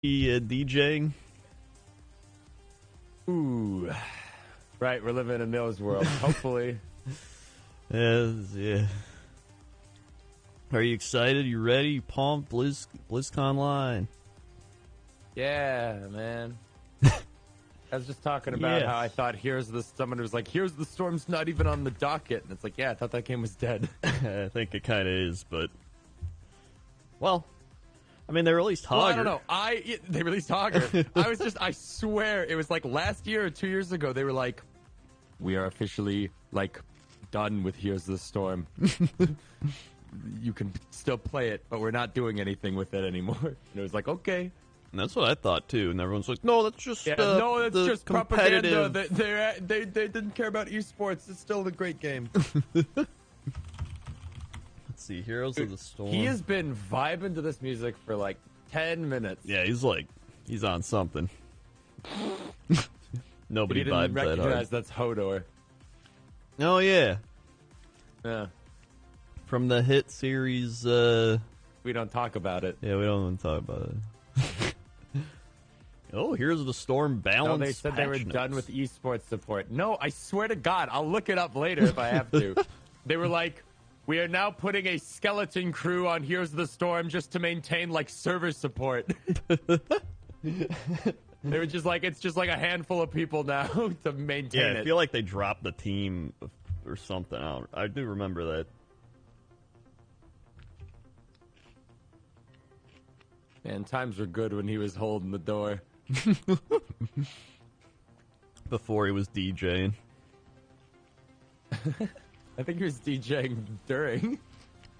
DJing? Ooh. Right, we're living in a Mills world. Hopefully. Yeah. Are you excited? You ready? You pumped? BlizzConline. Yeah, man. I was just talking about how I thought someone was like, Here's the Storm's not even on the docket. And it's like, yeah, I thought that game was dead. I think it kind of is, but... Well, I mean, they released Hogger. Well, I don't know. They released Hogger. I swear, it was like last year or 2 years ago, they were like, we are officially, like, done with Here's the Storm. You can still play it, but we're not doing anything with it anymore. And it was like, okay. And that's what I thought too. And everyone's like, "No, that's just that's just competitive. propaganda. They didn't care about esports. It's still a great game." Let's see, Heroes of the Storm. He has been vibing to this music for like 10 minutes. Yeah, he's on something. Nobody vibed that hard. Recognize that's Hodor. Oh yeah. Yeah. From the hit series. We don't talk about it. Yeah, we don't want to talk about it. Oh, Here's the Storm balance. No, they said they were done with esports support. No, I swear to God, I'll look it up later if I have to. They were like, we are now putting a skeleton crew on Here's the Storm just to maintain like server support. They were just like, it's just like a handful of people now to maintain it. Yeah, I feel like they dropped the team or something. I do remember that. Man, times were good when he was holding the door. Before he was DJing. I think he was DJing during.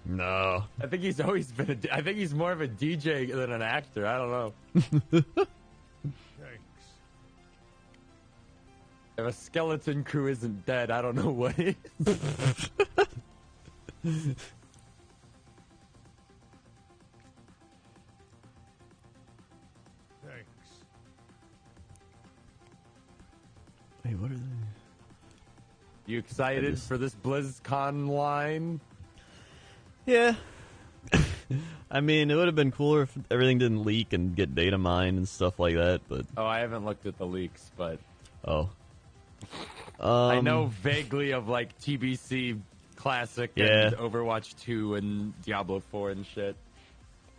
No. I think he's always been I think he's more of a DJ than an actor. I don't know. Thanks. If a skeleton crew isn't dead, I don't know what is. Hey, what are they? You excited for this BlizzConline? Yeah. I mean, it would have been cooler if everything didn't leak and get data mined and stuff like that, but... Oh, I haven't looked at the leaks, but... Oh. I know vaguely of, like, TBC Classic and Overwatch 2 and Diablo 4 and shit.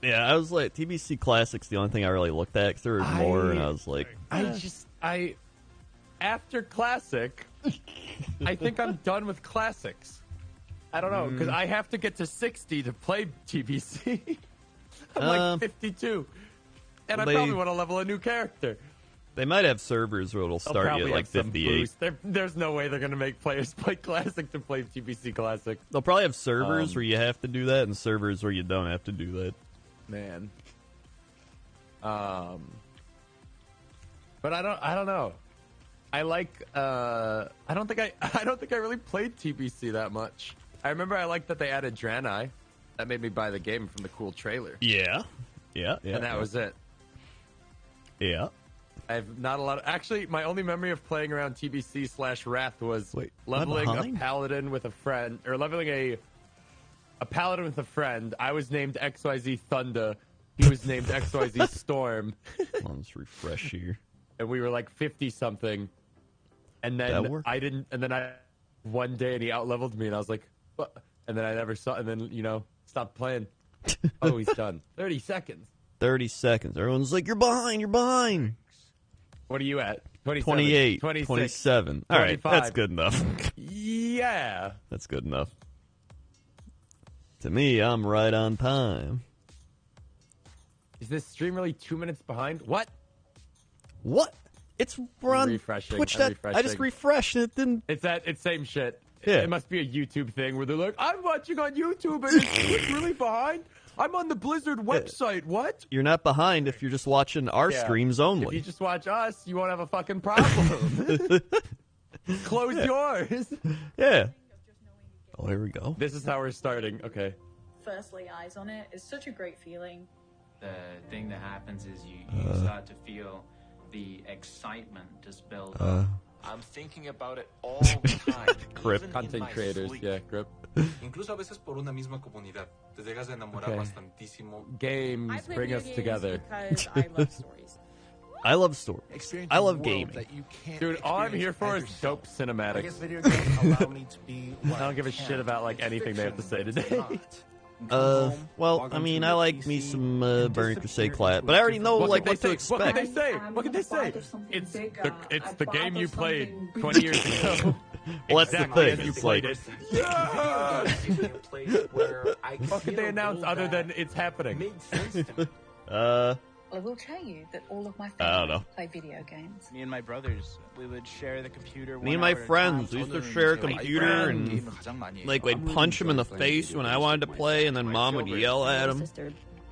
Yeah, I was like, TBC Classic's the only thing I really looked at, because there was more, and I was like... After Classic, I think I'm done with Classics. I don't know, because I have to get to 60 to play TBC. I'm like 52. And I probably want to level a new character. They might have servers where it'll start you at like 58. There's no way they're going to make players play Classic to play TBC Classic. They'll probably have servers where you have to do that and servers where you don't have to do that. Man. But I don't know. I like I don't think I really played TBC that much. I remember I liked that they added Draenei. That made me buy the game from the cool trailer. Yeah. And that was it. Yeah. I have not a lot of... Actually, my only memory of playing around TBC/Wrath was leveling a paladin with a friend, or leveling a paladin with a friend. I was named XYZ Thunder. He was named XYZ Storm. Let's refresh here. And we were like 50-something. And then I didn't... And then one day, and he out-leveled me, and I was like, what? And then I never saw... And then, stopped playing. Oh, he's done. 30 seconds. 30 seconds. Everyone's like, you're behind. What are you at? 28, 26, 27. All right, that's good enough. Yeah. That's good enough. To me, I'm right on time. Is this stream really 2 minutes behind? What? It's run refreshing. Twitch. I just refreshed and it didn't... It's same shit. Yeah. It must be a YouTube thing where they're like, I'm watching on YouTube and it's really behind. I'm on the Blizzard website. What? You're not behind if you're just watching our streams only. If you just watch us, you won't have a fucking problem. Close yours. Yeah. Oh, here we go. This is how we're starting. Okay. First lay eyes on it is such a great feeling. The thing that happens is you start to feel the excitement just build up. I'm thinking about it all the time. Grip. Content creators, yeah, grip. Incluso a veces por una misma comunidad. Te llegas a enamorar bastantísimo. Games bring us together. Because I love stories. I love stories. I love gaming. Dude, all I'm here for is dope cinematics. Video games allow me to be I don't give a shit about like anything they have to say today. Well, I mean, I like me some Burning Crusade Clap, but I already know like what to expect. What can they say? What can they say? It's the game you played 20 years ago. Well, that's the thing. You It's played like, it. What could they announce other than it's happening? I will tell you that all of my I don't know. family play video games. Me and my brothers, we would share the computer. Me and my friends used to share a computer, and like we'd punch him in the face when I wanted to play, and then mom would yell at him.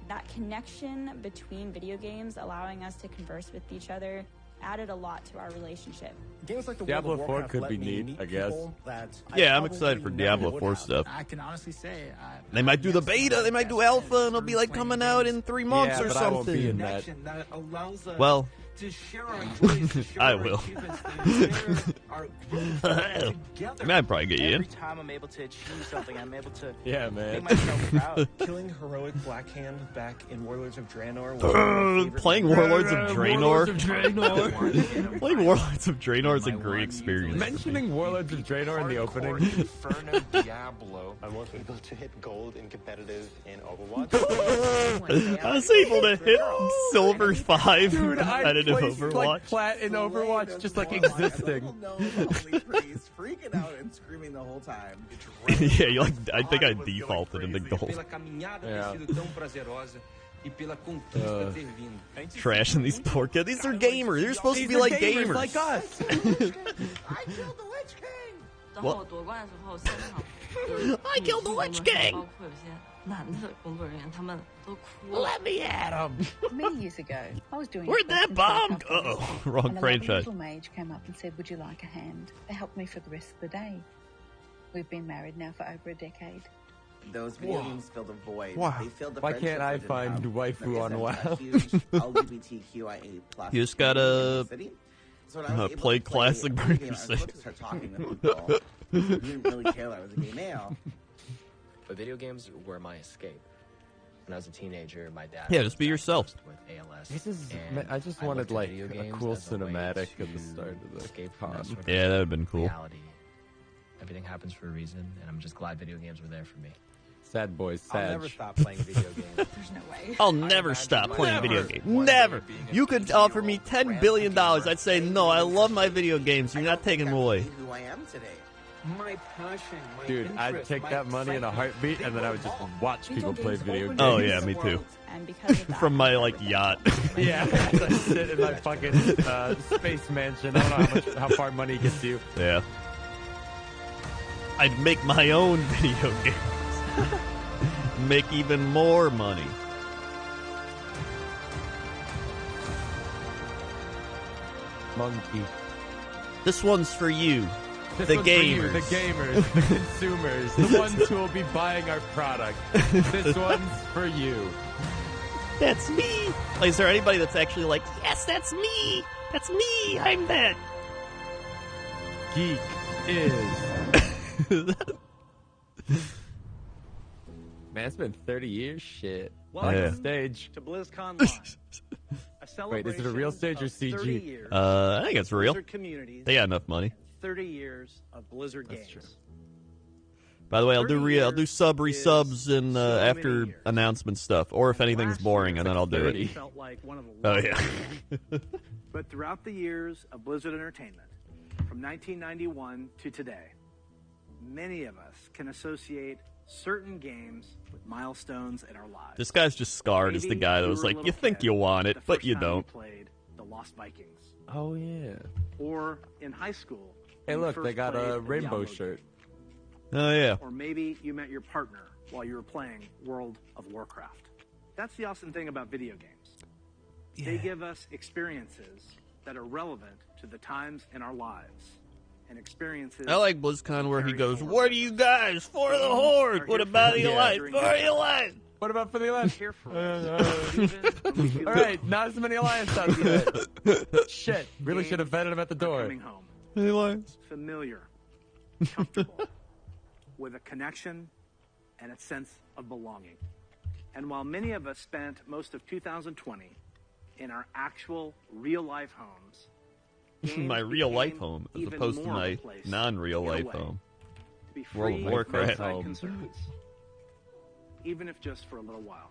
That connection between video games, allowing us to converse with each other, added a lot to our relationship. Games like the Diablo World of 4 Warcraft could let be me neat, meet I guess. people that I Yeah, I'm probably excited for never Diablo would 4 have. stuff. I can honestly say They might do the beta, they might do alpha, and it'll be like coming out in 3 months Yeah, or but I won't be in something. that. Well, To share our joys, to share I our will. achievements, and share our growth I together. mean, I'd probably get you in. every time I'm able to achieve something, I'm able to Yeah, make man. myself proud. Killing heroic Blackhand back in Warlords of Draenor. Playing Warlords of Draenor. Draenor. Playing Warlords of Draenor is a great experience. Mentioning Warlords of Draenor in the opening. Inferno Diablo. I was able to hit gold in competitive in Overwatch. I was able to hit Silver 5 Dude, I competitive placed Overwatch. like plat in Overwatch, just like existing. He's freaking out and screaming the whole time. Yeah, you like. I think I defaulted into gold. Pela caminhada Yeah. ter sido tão prazerosa e pela conquista ter vindo. Trashing these poor kids. These are gamers. They're supposed to be like gamers. like us. I killed the Lich King! 然后我夺冠的时候，现场有 I killed the Lich King! 包括有些男的工作人员，他们都哭了。 Let me at him. Many years ago, I was doing. Where'd that bomb go? Uh-oh, wrong and a franchise. little mage came up and said, "Would you like a hand?" They helped me for the rest of the day. We've been married now for over a decade. Those video games filled a void. Wow. They filled the Why can't I friendships find that didn't waifu come. on Like I said, WoW? a huge LGBTQIA+ You just gotta, city. So when I was able play to classic a Burning video game, I was Crusade. able to start talking to people who didn't really care that I was a gay male. But video games were my escape. When I was a teenager, my dad. Yeah, was just be yourself. diagnosed With ALS. This is. and I just I wanted looked at like video a games cool as a way cinematic at to the start of the escape from that con. sort of Yeah, that would've been cool. reality. Everything happens for a reason, and I'm just glad video games were there for me. Sad boys, I'll sad. never stop playing video games. There's no way. I'll never stop playing video games. Never. You could offer me $10 billion. I'd say, no, I love my video games. You're not taking them away. Who I am today. My passion, my Dude, I'd interest, take my that money in a excitement. heartbeat, and then I would just watch people play video games. Oh, yeah, me too. And because of that, From my, like, yacht. Yeah, I sit in my fucking space mansion. I don't know how far money gets you. Yeah. I'd make my own video games. Make even more money. Monkey. This one's for you. This The one's for you, gamers. the gamers, the consumers, the ones who will be buying our product. This one's for you. That's me. Like, is there anybody that's actually like, yes, that's me. That's me. I'm that. Geek is. Man, it's been 30 years. Shit. Welcome Yeah. Stage. to BlizzConline. Wait, is it a real stage or CG? I think it's real. Blizzard communities, They got enough money. 30 years of Blizzard That's games. true. By the way, I'll 30 do I'll do years sub is resubs and so many after years. announcement stuff, or if anything's Last boring, year, and then I'll do 30. it. Felt like one of the Oh longest. yeah. But throughout the years of Blizzard Entertainment, from 1991 to today, many of us can associate certain games with milestones in our lives. This guy's just scarred as the Maybe guy that you was were a like, little you think kid you want it, the but first you time don't. played The Lost Vikings, Oh, yeah. or in high school. Hey, when you look, they first got played a the rainbow Diablo shirt. game. Oh yeah. Or maybe you met your partner while you were playing World of Warcraft. That's the awesome thing about video games. They give us experiences that are relevant to the times in our lives. And experiences. I like BlizzCon where he carry goes, forward. "What are you guys for the Horde? What about the Alliance? For the Alliance?" What about for the Alliance? Here for us. Even when we feel All right, not as many Alliance sounds good. Shit, really should have vetted him at the are door. coming home. Hey, Lions. familiar, comfortable, with a connection and a sense of belonging. And while many of us spent most of 2020 in our actual real-life homes, My games real-life became home, as even opposed to more of a my place non-real-life to get away, home. to be World free of Warcraft of outside home. concerns, even if just for a little while.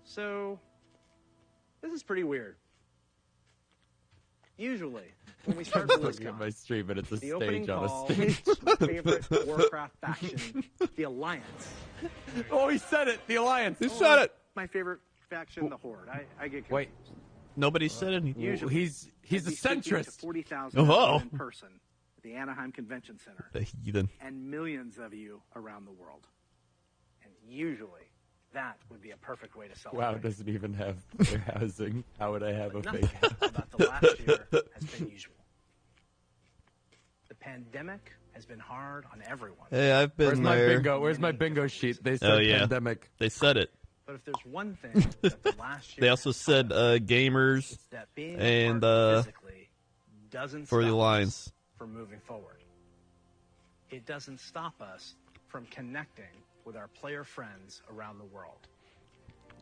So, this is pretty weird. Usually, when we start Look at BlizzCon, my stream, and it's a the opening stage on call a stage. is my favorite Warcraft faction, the Alliance. Oh, he said it. The Alliance. He said it. My favorite faction, the Horde. I get confused. Wait. Nobody said anything. Usually, He's a I'd be speaking to centrist. 40,000 Oh. in person at the Anaheim Convention Center, The heathen. and millions of you around the world. And usually, that would be a perfect way to celebrate. WoW doesn't even have fair housing. How would I have a Nothing fake house? about the last year has been usual. The pandemic has been hard on everyone. Hey, I've been Where's my there. bingo? Where's my bingo sheet? They said Oh, yeah. pandemic. They said it. But if there's one thing that the last year They also said gamers it's that being and apart physically doesn't for the stop Alliance. us from moving forward. It doesn't stop us from connecting with our player friends around the world.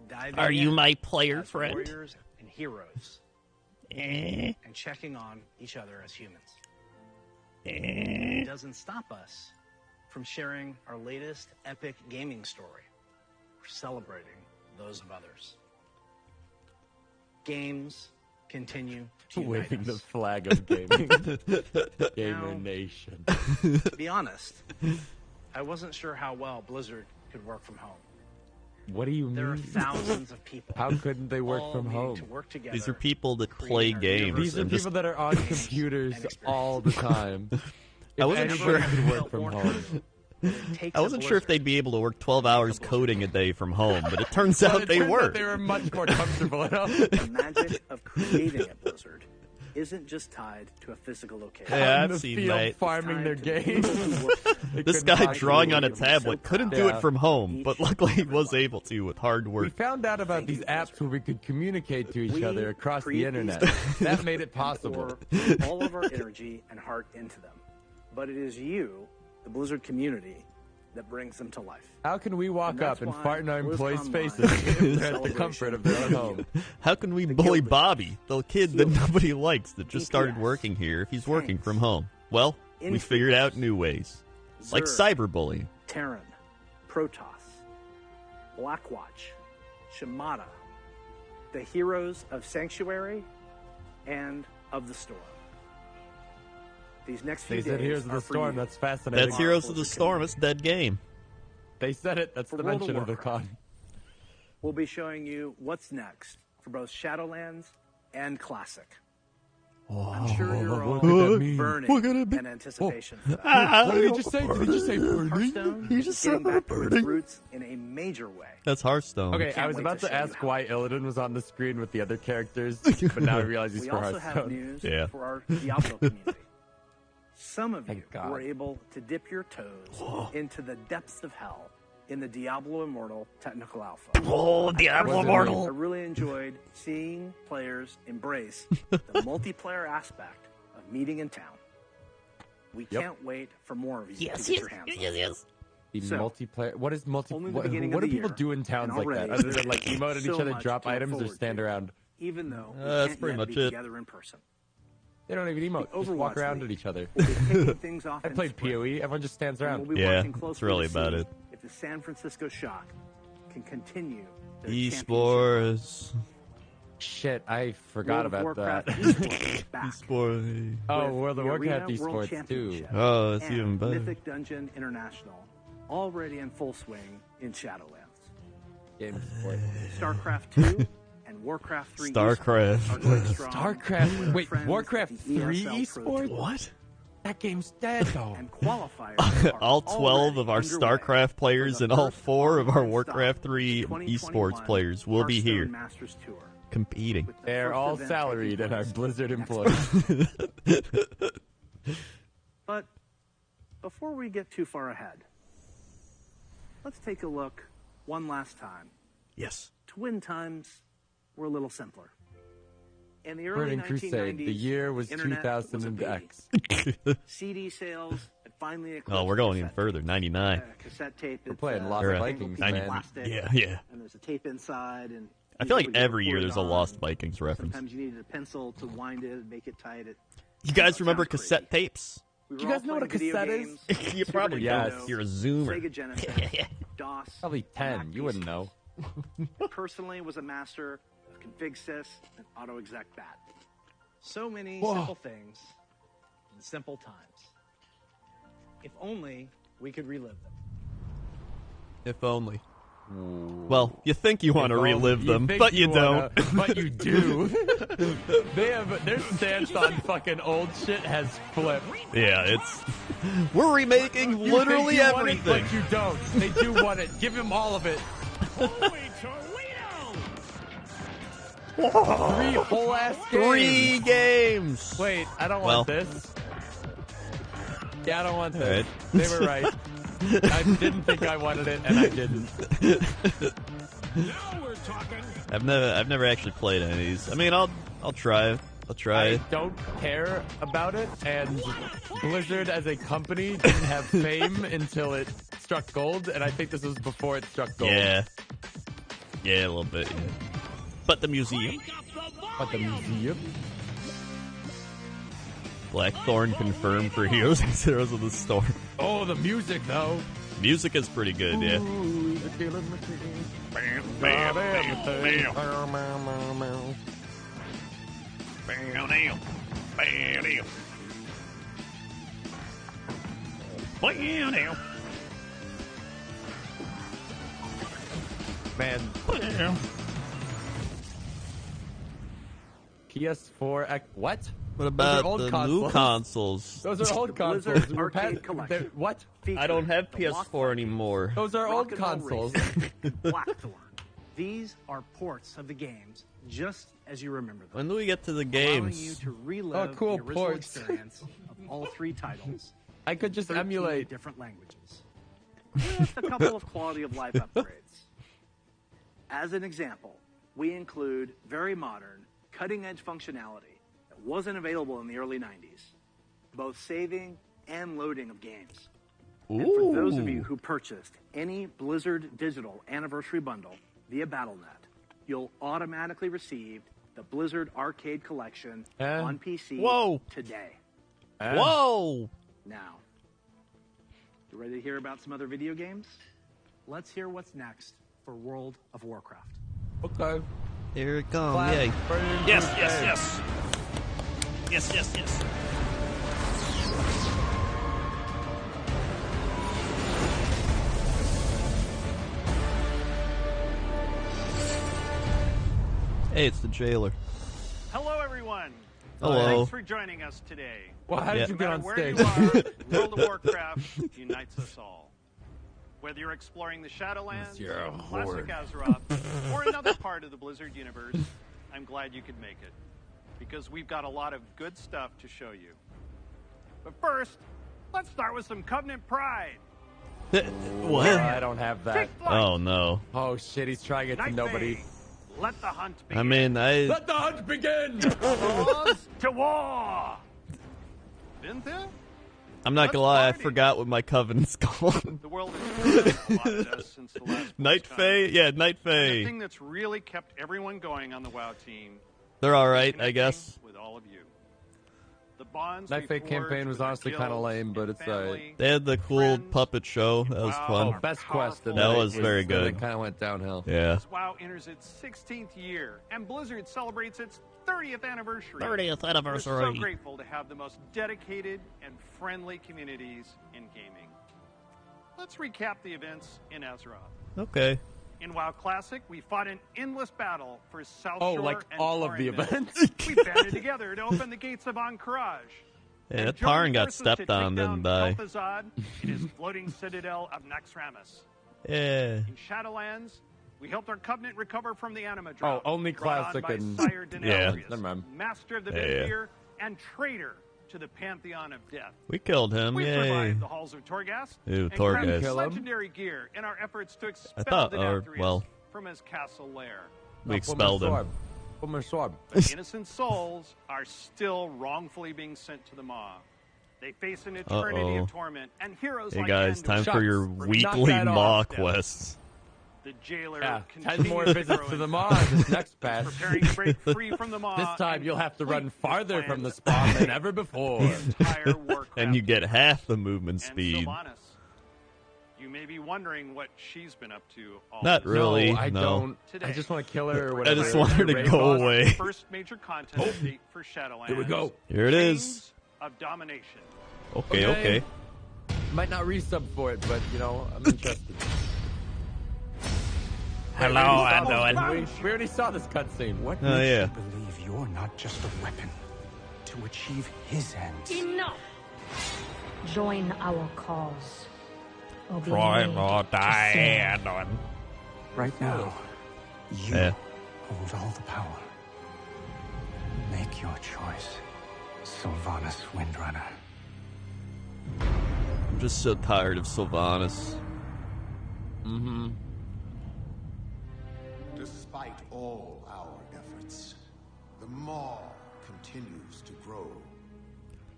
Diving Are you in my player as friend? warriors and heroes, and checking on each other as humans. It doesn't stop us from sharing our latest epic gaming story or celebrating those of others. Games continue to unite Waving the us. flag of gaming. Gamer Now- Nation. To be honest, I wasn't sure how well Blizzard could work from home. What do you There are mean? thousands of people. How couldn't they work all from needing home? to work together. These are people that creating play our games. universe These are and people just, that are on computers all the time. I wasn't sure. Could work from home. I wasn't sure if they'd be able to work 12 hours coding a day from home, but it turns out they Turns out were. They were much more comfortable at home. The magic of creating at Blizzard isn't just tied to a physical location. Yeah, Out in I've the seen field that. farming their It's tied to games. the people who work there. They This couldn't guy possibly drawing on a work. tablet couldn't do Yeah. it from home, but luckily he was able to with hard We work. found out about these apps where we could communicate to each We other across the create internet. these That made it possible. Pour all of our energy and heart into them. But it is you, the Blizzard community, that brings them to life. How can we walk And that's up and why fart in our employees' BlizzConline faces is if a they're at the comfort of their own home? How can we The bully Guild Bobby, the kid that Heal. nobody likes that just started DPS. working here, if he's working Tanks. from home? Well, we Infielders. figured out new ways. Like Zerg, cyberbullying. Terran, Protoss, Blackwatch, Shimada, the heroes of Sanctuary and of the Storm. These next few They said days Heroes of are the for Storm. you. That's fascinating. That's Heroes of the Storm. It's a dead game. They said it. That's For the World of mention of the Warcraft. con. We'll be showing you what's next for both Shadowlands and Classic. I'm sure you're all what could that mean? burning What could it be? in anticipation for that. What did he just say? Did he just say burning? Hearthstone He is just getting said back to its burning. roots in a major way. That's Hearthstone. Okay, I Can't was wait about to to show you ask how. why Illidan was on the screen with the other characters, but now I realize he's We for also have Hearthstone. news Yeah. for our Diablo community. Some of you Thank God. were able to dip your toes into the depths of hell in the Diablo Immortal Technical Alpha. Oh, Diablo Wasn't Immortal. I really enjoyed seeing players embrace the multiplayer aspect of meeting in town. We Yep. can't wait for more of you to get your hands on it. The So, multiplayer. What is multi? only the What, beginning what of do the people year, do in towns and like that, already other than like there's emote at so each other, much drop to look items, or forward stand to. around? Even though we That's can't pretty yet much be it. together in person. They don't even emote. Just walk Overwatch around League at each other. We'll be kicking things off I in played spring, PoE. Everyone just stands and around. we'll be Yeah, watching that's closely really to about see it. If the San Francisco Shock can continue their championship Esports. Shit, I forgot World of about Warcraft that. esports is back. Esports. Oh, with World of the Warcraft Arena World esports too. Championship Oh, that's and even better. Mythic Dungeon International, already in full swing in Shadowlands. Game sport. StarCraft 2 and Warcraft 3 StarCraft. esports are going strong StarCraft. with our Wait, friends Warcraft at the 3 ESL Pro esports? Tour. What? That game's dead though. And qualifiers are All 12 already of our underway StarCraft players for and the all first 4 of our online Warcraft stop 3 of the 2021 esports players will be Hearthstone here Masters Tour, competing. with the They're first all event salaried taking and are place Blizzard next employees. But before we get too far ahead, let's take a look one last time Yes. to when times were a little simpler. In the early Burning Crusade. 1990s, The year was internet was a 2000 baby. X. CD sales had finally eclipsed Oh, we're going cassette even further. tape. 99. Cassette tape. We're it's, playing Lost Or, Vikings, 90 man. plastic, Yeah. And there's a tape inside. And I feel like usually every year recorded there's a on. Lost Vikings reference. Sometimes you needed a pencil to wind it and make it tight. You guys remember sounds cassette crazy. tapes? We Do you were guys all know what a playing video cassette is? games, You Super probably Yes. don't. You're a zoomer. Sega Genesis, DOS. Probably 10. You wouldn't know. Personally, was a master of config sys and auto exec bat. So many Whoa. simple things in simple times. If only we could relive them. If only. Well, you think you want to relive them, think but you don't. But you do. Their stance on fucking old shit has flipped. Yeah, it's... We're remaking You literally think you want everything. it, but you don't. They do want it. Give him all of it. Three whole ass games. 3 games. Wait, I don't Well. want this. Yeah, I don't want this. All right. They were right. I didn't think I wanted it, and I didn't. I've never actually played any of these. I mean, I'll try. I'll try. I don't care about it, and Blizzard as a company didn't have fame until it struck gold, and I think this was before it struck gold. Yeah. Yeah, a little bit, yeah. But the museum. Blackthorn confirmed for Heroes and Zeros of the Storm. Oh, the music, though. Music is pretty good, yeah. Man. PS4 X. What? What Those are about old the consoles. new consoles? Those are old Blizzard consoles. We're Arcade past- Collection. they're- What? I don't have PS4 anymore. Those are old Rock and Roll consoles. Racing, Blackthorn. These are ports of the games, just as you remember them. When do we get to the Allowing you games? to relive Oh, cool, the original ports. experience of all 3 titles. I could just 13 emulate. different languages. With a couple of quality of life upgrades. As an example, we include very modern, cutting-edge functionality that wasn't available in the early 90s, both saving and loading of games. And for those of you who purchased any Blizzard Digital Anniversary Bundle via Battle.net, you'll automatically receive the Blizzard Arcade Collection on PC today. Whoa! Now, you ready to hear about some other video games? Let's hear what's next for World of Warcraft. Okay. Here it comes. Clap. Yay. Burning Yes, Crusade. yes, yes. Yes, yes, yes. Hey, it's the jailer. Hello, everyone. Hello. Thanks for joining us today. Well, how did Yeah. you No get matter on where stage? you are, World of Warcraft unites us all. Whether you're exploring the Shadowlands, You're a classic horde. Azeroth, or another part of the Blizzard universe, I'm glad you could make it. Because we've got a lot of good stuff to show you. But first, let's start with some Covenant Pride. What? I don't have that. Take flight. Oh, no. Oh shit, he's trying it to Night nobody. Bay. Let the hunt begin. I mean, Let the hunt begin! Dogs to war! Cynthia? I'm not Let's gonna lie, I party. forgot what my covenant's called. The world has a lot of us since the last Night BlizzCon. Fae? Yeah, Night And the Fae. thing that's really kept everyone going on the WoW team They're is alright, I connecting guess. with all of you. The bonds Night we Fae forged campaign was with our honestly kinda guilds lame, but and it's family, They had the cool friends, puppet show. That was Wow. fun. Oh, Best quest. That tonight was very good. It kind of went downhill. Yeah. As WoW enters its 16th year, and Blizzard celebrates its 30th anniversary. 30th We're anniversary. so grateful to have the most dedicated and friendly communities in gaming. Let's recap the events in Azeroth. Okay. In WoW Classic, we fought an endless battle for South Oh, Shore like and all of the Torren Mill. events? We banded together to open the gates of Ahn'Qiraj. Yeah, and that joined Tarn got forces to stepped take on, down didn't die. Kel'Thuzad in his floating citadel of Naxxramas. Yeah. In Shadowlands, we helped our Covenant recover from the Anima Drop. Oh, only brought on Classic by and- Sire Yeah. Denarius, Never mind. Master of the Yeah, Vizir and traitor to the Pantheon of Death. We killed him. We Yay. survived the halls of Torghast Ew, and Torghast. crafted Kill him? legendary gear in our efforts to expel thought- the or, Nathrioth well, from his castle lair. We I'll put my expelled him. sword. Put my sword. But innocent souls are still wrongfully being sent to the maw. They face an eternity of torment, and heroes Hey like guys, time for your weekly that maw off. quests. The jailer 10 continues more to visits grow to the in maw in this next patch. preparing to break free from the maw. This time and you'll have to run complete farther his from the plans spawn than ever before. the entire Warcraft And you get half the movement and speed. Sylvanas. You may be wondering what she's been up to all Not this really, No, I no. don't. Today. I just want to kill her or I whatever. just want her to Raid go boss. away. First major content update for Shadowlands. Here we go. Here it is. Chains of Domination. Okay. Might not resub for it, but, you know, I'm interested. Hello, Anduin. We already saw this cutscene. What Oh, yeah. Believe you're not just a weapon to achieve his ends. Enough! Join our cause. Or be Try made or to die, serve. Anduin. Right now, you Yeah. hold all the power. Make your choice, Sylvanas Windrunner. I'm just so tired of Sylvanas. Mm-hmm. Despite all our efforts, the Maw continues to grow.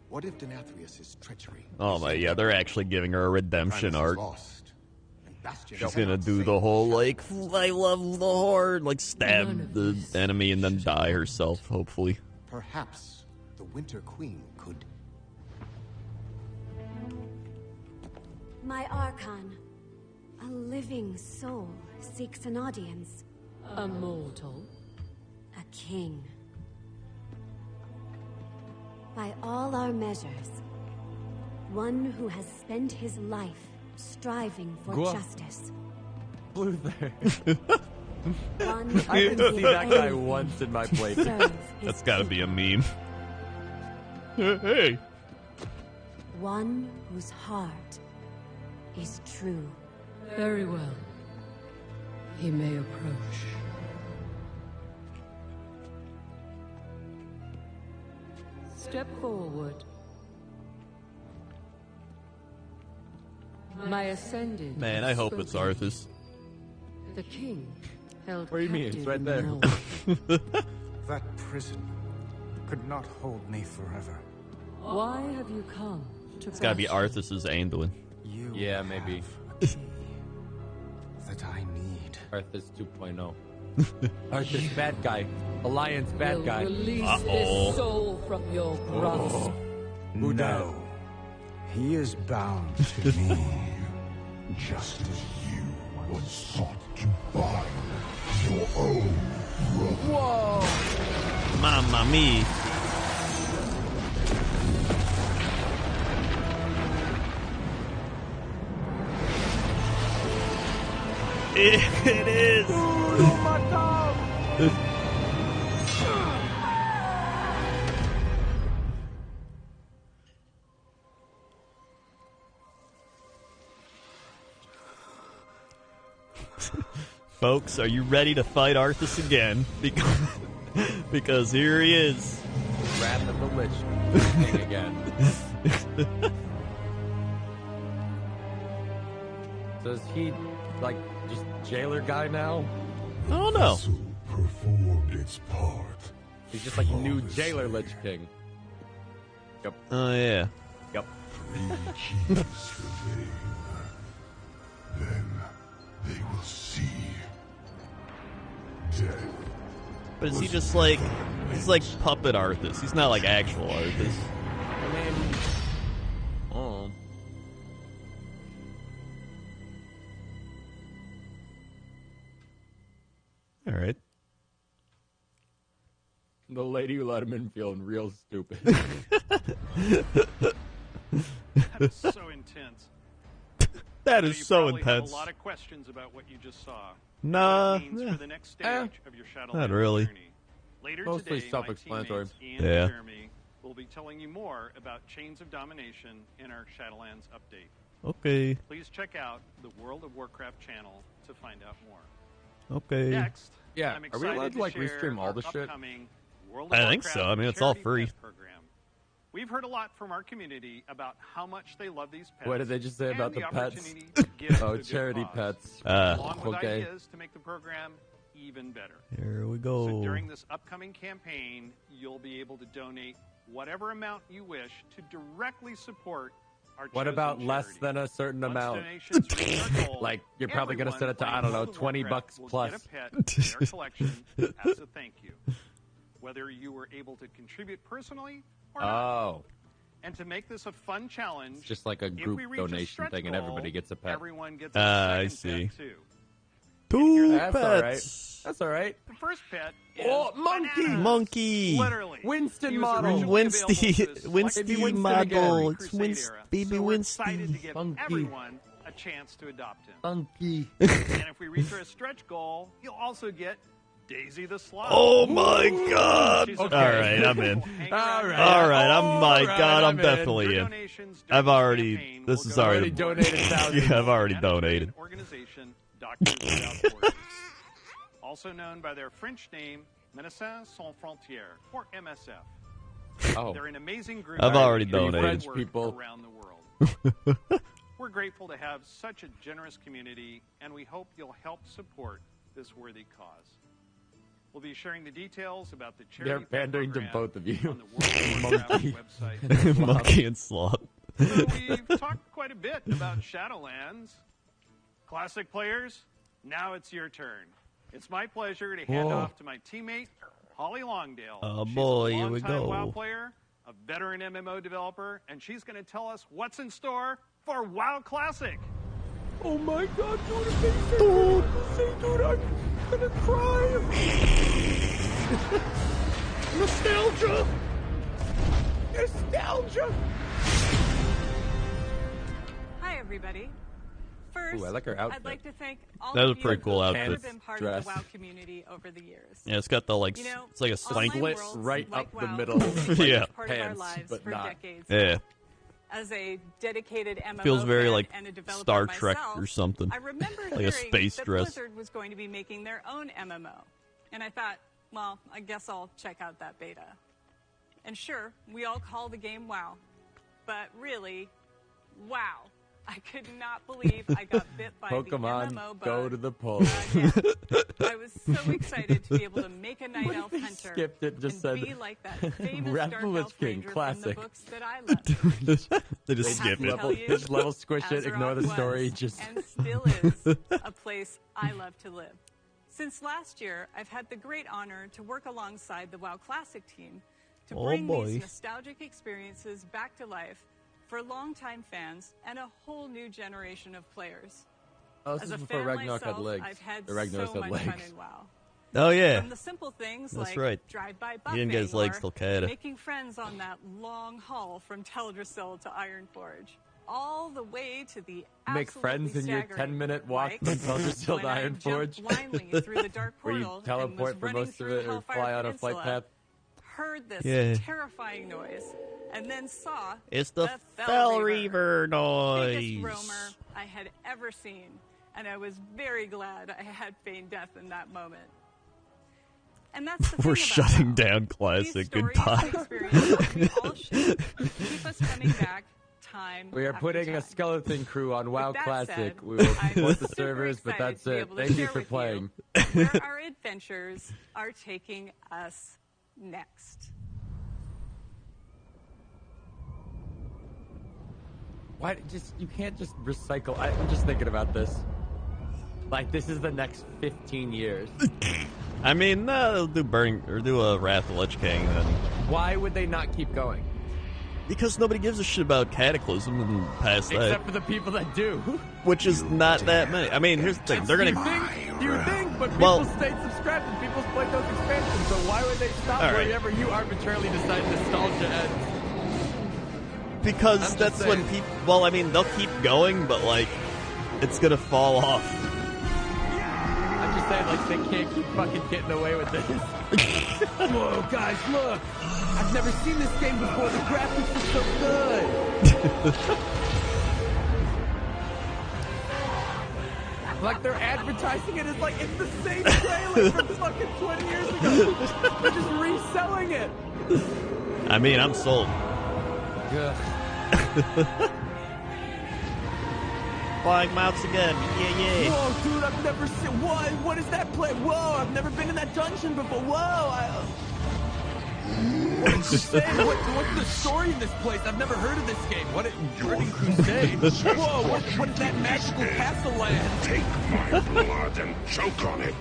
What if Denathrius' treachery? Oh my, yeah, they're actually giving her a redemption Primus is arc. lost, and Bastion She's cannot gonna do save the whole, himself. like, I love the Horde, like, stab the enemy and then die herself, hopefully. Perhaps the Winter Queen could. My Archon, a living soul, seeks an audience. A mortal. A king. By all our measures, one who has spent his life striving for GOOO. justice. Blue there. One I didn't who see will that guy anything once in my to playthrough. serve his That's gotta be a meme. people. Hey. One whose heart is true. Very well. He may approach. Step forward. My ascendant. Man, I hope it's spoken. Arthas. The king held What do you mean? It's captive right in there. the north. That prison could not hold me forever. Why have you come to It's gotta be Bastion? Arthas' Anduin. You Yeah, maybe. have a key that I need. Arthas 2.0. Arthas bad guy. Alliance bad Will guy. release Uh-oh. this soul from your grasp. Who No. He is bound to me. Just as you once sought to bind your own brother. Whoa! Mamma mia. It is. Folks, are you ready to fight Arthas again? Because here he is. Wrath of the Lich King again. So is he, like, just jailer guy now? I don't know. Vessel performed its part. He's just like new jailer Lich King. Yep. Oh, yeah. Yep. 3 keys remain. Then they will see death. But is he just like... He's like puppet Arthas. He's not like actual Arthas. I mean... Oh. Alright. The lady who let him in feeling real stupid. That is so intense. That So is you so probably have intense. a lot of questions about what you just saw. Nah, What that means yeah. for the next stage of your Shadowlands Not really. journey. Later Mostly today, self-explanatory. my teammates Ian Yeah. and Jeremy will be telling you more about Chains of Domination in our Shadowlands update. Okay. Please check out the World of Warcraft channel to find out more. Okay. Next, Yeah, I'm are we allowed excited to, like, share restream all our this shit? upcoming World of I think Warcraft so. I mean, it's all charity free. pet program. We've heard a lot from our community about how much they love these pets. What did they just say and about the pets? opportunity to give to Oh, a good charity cause. pets. Along with Okay. ideas to make the program even better. Here we go. So during this upcoming campaign, you'll be able to donate whatever amount you wish to directly support our What chosen about less charity. than a certain Once amount? donations reach our goal, Like, you're probably going to set it to, I everyone don't know, playing $20 World of Warcraft plus. will get a pet in their collection as a thank you, whether you were able to contribute personally or not. Oh. And to make this a fun challenge, It's just like a if group we reach a donation stretch thing and goal, everybody gets a pet. Everyone gets a I second see. pet too. Two That's all right. pets. That's all right. The first pet is Oh, monkey! Bananas. Monkey. Literally. Winston He was model. originally Winston, available to select Winston Winston model. again. It's Crusade era. baby So we're excited Winston. to give Monkey. everyone a chance to adopt him. Funky. And if we reach our stretch goal, you'll also get Daisy the Sloth. Oh my God! She's a All right, I'm in. hang All around right. All right, I'm my right, God, I'm I'm in. definitely Your in. donations during I've this already. campaign This will is go already. to donated thousands. Yeah, I've already humanitarian donated. Organization Doctors Without Borders, also known by their French name Médecins Sans Frontières, or MSF. Oh. They're an amazing group I've of already people who donated. work people. around the world. We're grateful to have such a generous community, and we hope you'll help support this worthy cause. We'll be sharing the details about the charity They're pet pandering to program both of you. on the World of Warcraft Monkey. website. Monkey and sloth. So we've talked quite a bit about Shadowlands. Classic players, now it's your turn. It's my pleasure to hand Whoa. off to my teammate, Holly Longdale. Oh, She's boy, a here we longtime go. WoW player, a veteran MMO developer, and she's going to tell us what's in store for WoW Classic. Oh my God, dude, I'm gonna cry. Nostalgia. Hi, everybody. First, Ooh, I like her outfit. I'd like to thank all That was of a you pretty cool who outfit. have been part Dress. of the WoW community over the years. Yeah, it's got the like. You know, It's like a online swank. worlds right like up the WoW middle. have been Yeah. part of our Pants, lives but for not. decades. Yeah. As a dedicated MMO Feels very fan like and a developer Star Trek myself, or something. I remember Like a hearing space that dress. Blizzard was going to be making their own MMO, and I thought, well, I guess I'll check out that beta. And sure, we all call the game WoW, but really, wow. I could not believe I got bit by Pokemon, the MMO bug. go to the polls. I was so excited to be able to make a night What if elf they hunter skipped it, just and said, be like that famous Wrath dark of the Lich elf King, ranger from classic. the books that I loved. They just I have skip to it. tell you, Just level squish it, ignore the Azeroth story, was just and still is a place I love to live. Since last year, I've had the great honor to work alongside the WoW Classic team to Oh, bring boy. these nostalgic experiences back to life for longtime fans and a whole new generation of players. Oh, this As is a before fan Ragnarok myself, had legs. I've had Or Ragnaros so had much fun legs. in WoW. Oh yeah. From the simple things That's like right. drive-by He didn't get his buffing legs or till Cata. making friends on that long haul from Teldrassil to Ironforge, all the way to the Make friends in your 10-minute walk from Teldrassil to Ironforge. blindly through the dark Where you portal and teleport was for running most of through it or Hellfire fly on a flight Peninsula, path. heard this Yeah. terrifying noise, and then saw It's the Fel Fel Reaver, Reaver noise. biggest roamer I had ever seen, and I was very glad I had feigned death in that moment. And that's the We're thing about shutting WoW. down These Classic. stories Goodbye. and experiences we all share keep us coming back time We are after putting time. a skeleton crew on WoW With that Classic. said, We will I'm support the super servers, but excited that's to be it. able to Thank you share for with playing. where our adventures are taking us next. Why just you can't just recycle? I'm just thinking about this. Like this is the next 15 years. I mean, they'll do Burning or do a Wrath of the Lich King then. Why would they not keep going? Because nobody gives a shit about Cataclysm and past that. Except for the people that do. Which is not that many. I mean, here's the thing. They're gonna. Do you think? But people Well- stayed subscribed and people played those expansions. So why would they stop All right. whenever you arbitrarily decide nostalgia ends? Because I'm just that's when saying. people. Well, I mean, they'll keep going, but like, it's gonna fall off. I'm just saying, like, they can't keep fucking getting away with this. Whoa, guys, look! I've never seen this game before. The graphics are so good. Like they're advertising it as like it's the same trailer from fucking 20 years ago. They're just reselling it. I mean, I'm sold. flying mounts again. Yeah. Whoa, dude, I've never seen. What is that play? Whoa, I've never been in that dungeon before. Whoa, what did you say? What's the story in this place? I've never heard of this game. What is Burning Crusade? Whoa, what is that magical castle land? Take my blood and choke on it.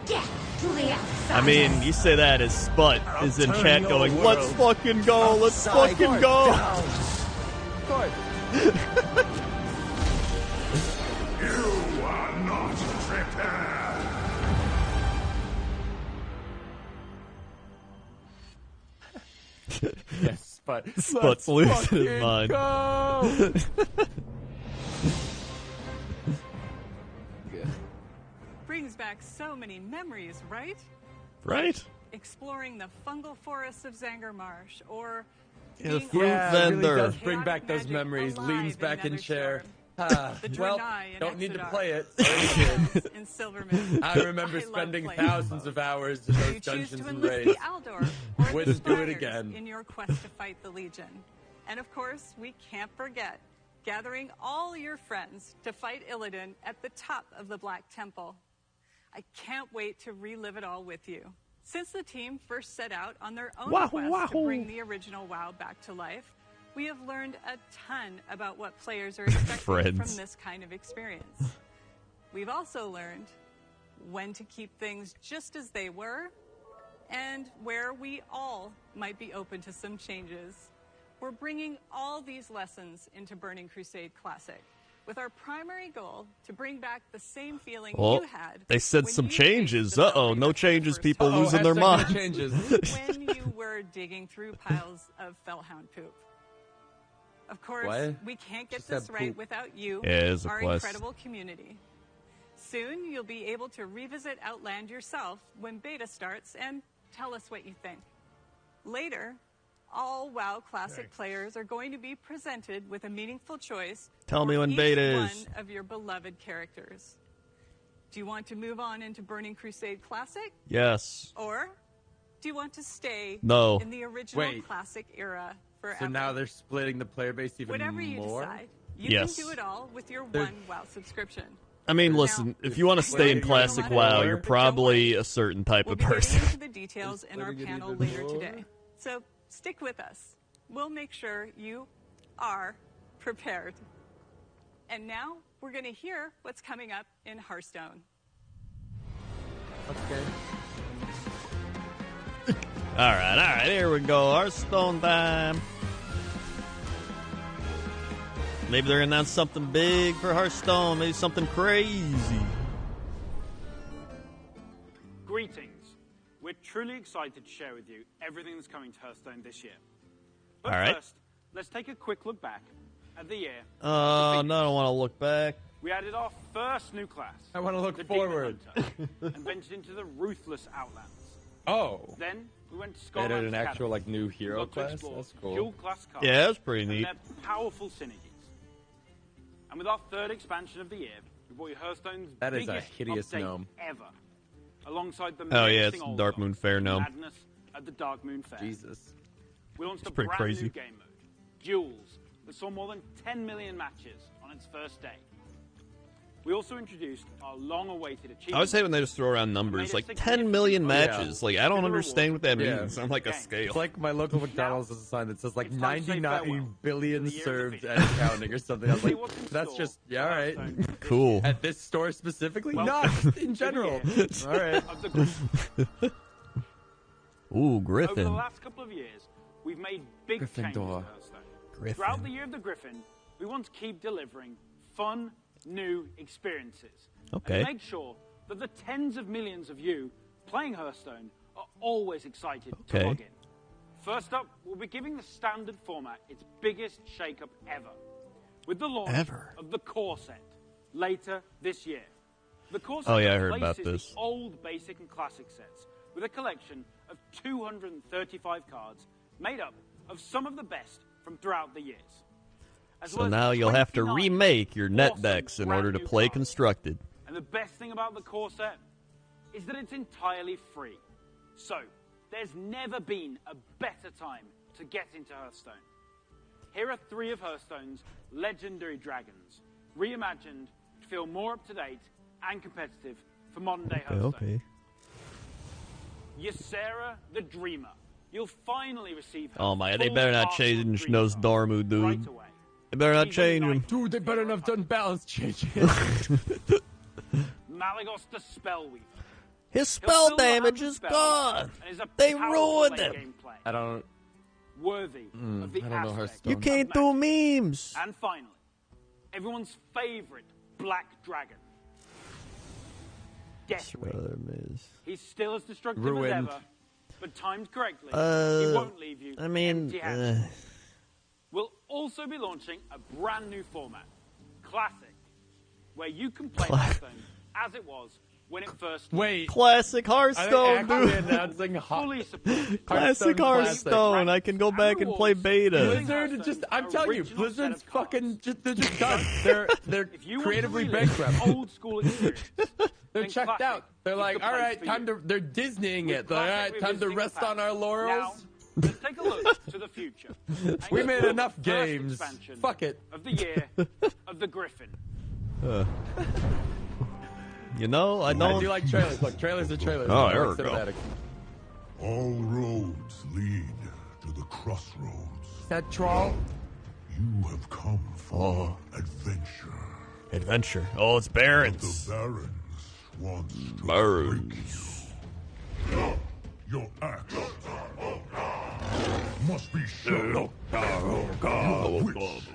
Get to the outside. I mean, you say that as Sput is in chat going, let's fucking go, let's fucking go. You are not prepared. Yes, but Sput's losing his mind. Go! Brings back so many memories, right? Right? Exploring the fungal forests of Zanger Marsh, or Yeah, the being fruit on vendor. Really does bring chaotic back those magic memories. alive Leans back in Nether chair. Storm. The Well, Draenei in don't need to Exodar. play it. Already did. In Silverman. I remember I love spending playing thousands of hours in those You choose dungeons to and enlist raids. the Aldor or the Wouldn't do it Spiders again. in your quest to fight the Legion. And of course, we can't forget gathering all your friends to fight Illidan at the top of the Black Temple. I can't wait to relive it all with you. Since the team first set out on their own quest to bring the original WoW back to life, we have learned a ton about what players are expecting from this kind of experience. We've also learned when to keep things just as they were and where we all might be open to some changes. We're bringing all these lessons into Burning Crusade Classic, with our primary goal to bring back the same feeling Well, you had. they said when some you changes. faced the Uh-oh, no changes. People losing their hashtag no mind. changes. when you were digging through piles of Fellhound poop. Of course, What? we can't get Just this said right poop. without you, Yeah, it is a our quest. incredible community. Soon, you'll be able to revisit Outland yourself when beta starts and tell us what you think. Later, all WoW Classic players are going to be presented with a meaningful choice. Tell me for when each beta is. one of your beloved characters. Do you want to move on into Burning Crusade Classic? Yes. Or do you want to stay No. in the original Wait. Classic era forever? So now they're splitting the player base even Whatever you more? decide, you Yes. can do it all with your They're- one WoW subscription. I mean, Now, listen, if you want to stay in Wait, Classic you're gonna WoW, let you're it probably a certain type We'll of be getting person. into the details in our Splitting it panel even later more? today. So stick with us. We'll make sure you are prepared. And now we're going to hear what's coming up in Hearthstone. Okay. All right, here we go. Hearthstone time. Maybe they're going to announce something big for Hearthstone. Maybe something crazy. Greetings. We're truly excited to share with you everything that's coming to Hearthstone this year. But All right. first, let's take a quick look back at the year. Oh, no, I don't want to look back. We added our first new class. I want to look the Demon forward. Hunter, and ventured into the Ruthless Outlands. Oh. Then we went to They added Skullman's an actual Academy. like new We hero got to class. explore That's cool. dual class cards Yeah, that's pretty and neat. their powerful synergies. And with our third expansion of the year, we brought you Hearthstone's That is a biggest hideous update gnome. ever. Alongside the Oh, yeah, menacing it's old Dark gods, Moon Fair gnome. Madness at the Dark Moon Fair. Jesus. We launched It's a pretty brand crazy. new game mode, Duels, that saw more than 10 million matches on its first day. We also introduced our long-awaited achievement. I always hate when they just throw around numbers like 10 million matches. Like, I don't understand what that means. I'm like a scale. It's like my local McDonald's has a sign that says like It's time to say 99 farewell billion to the year of served the and counting or something. I was See like, what's in that's store just, yeah, all right. Cool. At this store specifically? Well, No, just in general. All right. Of the Griffin. Ooh, Over the Griffin. last couple of years, we've made big changes to Gryffindor. Hearthstone. Griffin. Throughout the year of the Griffin, we want to keep delivering fun, new experiences. Okay. And to make sure that the tens of millions of you playing Hearthstone are always excited to Okay. log in. First up, we'll be giving the standard format its biggest shake-up ever, with the launch Ever. of the core set later this year. The core set Oh, yeah, I heard about replaces this. the old basic and classic sets with a collection of 235 cards made up of some of the best from throughout the years. As So well as now you'll have to 29 remake your net awesome decks in brand order to new play cards. Constructed. And the best thing about the core set is that it's entirely free. So, there's never been a better time to get into Hearthstone. Here are 3 of Hearthstone's legendary dragons, reimagined to feel more up to date and competitive for modern day Hearthstone. Okay. Ysera the Dreamer. You'll finally receive her Oh my, they full better not Arsenal change Dream those card Darmu, dude. right away. They better not change them. Dude, they better not have done balance changes. Malagos the Spellweaver. His spell damage is gone. They ruined him. I don't. Worthy of the I don't know aspect Hearthstone. You can't do memes. And finally, everyone's favorite Black Dragon. Deathwing. He's still as destructive Ruined. as ever, but timed correctly, he won't leave you I mean, empty-handed. We'll also be launching a brand new format, Classic, where you can play Hearthstone as it was when it first Wait. Classic Hearthstone, actually dude. announcing fully supported. Classic Hearthstone. I can go back and play beta. Blizzard just, I'm telling you, Blizzard's fucking, they're just done. They're If you want creatively to relive bankrupt. old school experience, They're then checked Classic out. They're is like, the all place right, for time you. to, they're Disneying With it. They're like, all Classic right, time to revisiting rest the on our past. laurels. Now, let's take a look to the future. We And made the enough first games. expansion Fuck it. Of the year of the Griffin. You know, I I don't. do like trailers. Look, trailers are trailers. Oh, I there like we go. cinematic. All roads lead to the crossroads. Is that troll? You have come for adventure. Adventure. Oh, it's But Barons. the Barons wants to Barons. break you. Your act must be shown. Your wits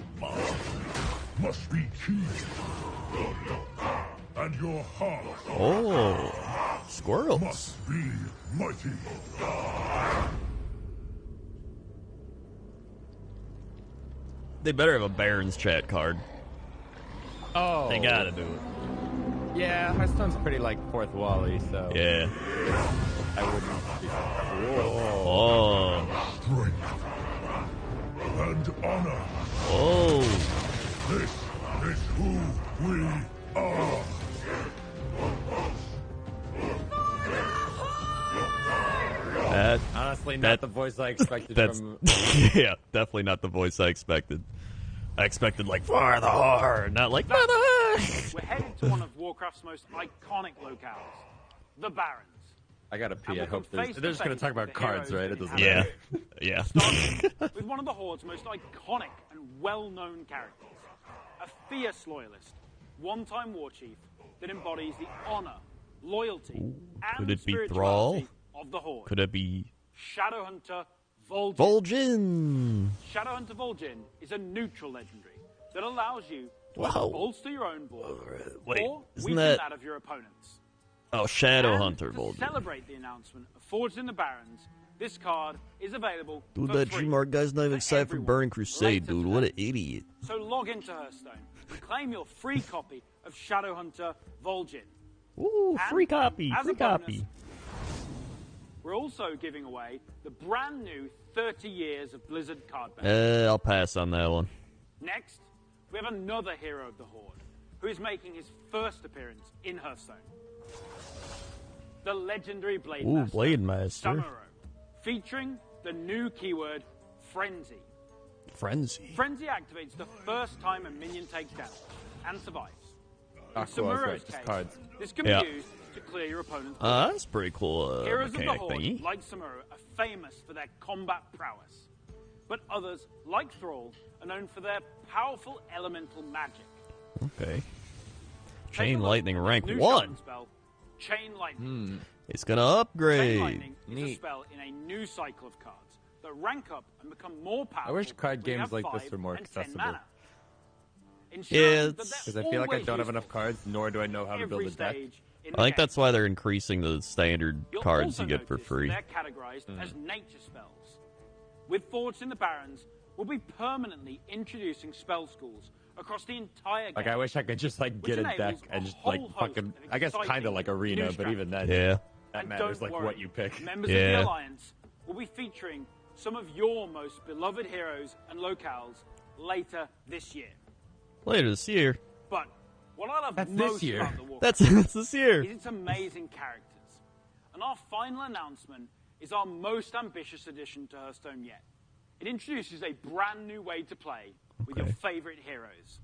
must be keen. And your heart Oh, squirrels. must be mighty. They better have a Barons chat card. Oh. They gotta do it. Yeah, Hearthstone's pretty like fourth Wally, so. Yeah. I wouldn't be. Oh. Strength and honor. Oh. This is who we are. That, Honestly, not the voice I expected that's, from. yeah, definitely not the voice I expected. I expected like for the heart, not like for the heart. We're headed to one of Warcraft's most iconic locales, the Barrens. I gotta pee. And I we'll hope come they're face to just gonna face talk about with the cards, heroes right? that It doesn't Yeah. matter. Yeah. Starting with one of the Horde's most iconic and well-known characters, a fierce loyalist, one-time war chief that embodies the honor, loyalty, and Could it be spirituality Thrall? of the Horde. Could it be Shadowhunter Vol'jin. Vol'jin? Shadowhunter Vol'jin is a neutral legendary that allows you to Wow. either bolster your own board Wait, or isn't weaken that- that of your opponents. Oh, Shadowhunter And to Vol'jin. celebrate the announcement of Forged in the Barrens, this card is available Dude, for that free. Gmark guy's not even excited for everyone Burning Crusade, later dude. What an idiot. So log into Hearthstone and claim your free copy of Shadowhunter Vol'jin. Ooh, And free copy, as a free bonus, copy. We're also giving away the brand new 30 years of Blizzard card base. I'll pass on that one. Next, we have another hero of the Horde who is making his first appearance in Hearthstone. The legendary Blade Ooh, Master, Blade Master. Samuro, featuring the new keyword Frenzy. Frenzy. Frenzy activates the first time a minion takes damage and survives. Ah, In cool, I was Samuro's right, just case, cards. this can Yeah. be used to clear your opponent's board. That's pretty cool Heroes of the mechanic Horde, thingy. like Samuro, are famous for their combat prowess. But others, like Thrall, are known for their powerful elemental magic. Okay. Take Chain a look Lightning at this rank new 1. shaman Spell, Chain Lightning. It's gonna Chain upgrade. Lightning is a spell in a new cycle of cards that rank up and become more powerful. I wish card when you games have like this 5 were more and 10 accessible. mana. Yeah, Ensuring that it's- they're Because I feel like I always don't have useful enough cards, nor do I know how to build every a deck. stage in I the think game. that's why they're increasing the standard You'll cards also you get for notice free. They're categorized as nature spells. With Forged in the Barrens, we'll be permanently introducing spell schools across the entire game. Like, I wish I could just, like, get a which deck enables and a just, whole like, host fucking... of I guess kind exciting of like Arena, new but even then, Yeah. that And matters, don't like, worry, what you pick. Members of Yeah. the Alliance will be featuring some of your most beloved heroes and locales later this year. Later this year. But what I love That's this most year. about the Warcraft That's this year. is its amazing characters. And our final announcement is our most ambitious addition to Hearthstone yet. It introduces a brand new way to play with your favorite heroes.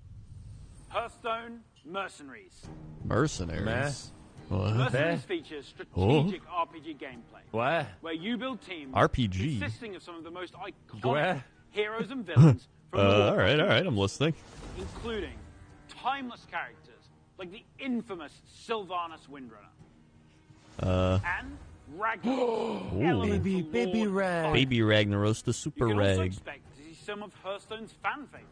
Hearthstone Mercenaries. Mercenaries. What? Mercenaries features strategic RPG gameplay. What? Where you build teams RPG? consisting of some of the most iconic What? heroes and villains from the all right, I'm listening. including timeless characters like the infamous Sylvanas Windrunner. And Ragnaros. Baby Rag. Baby Ragnaros, the super You can also rag. expect to see some of Hearthstone's fan favorites,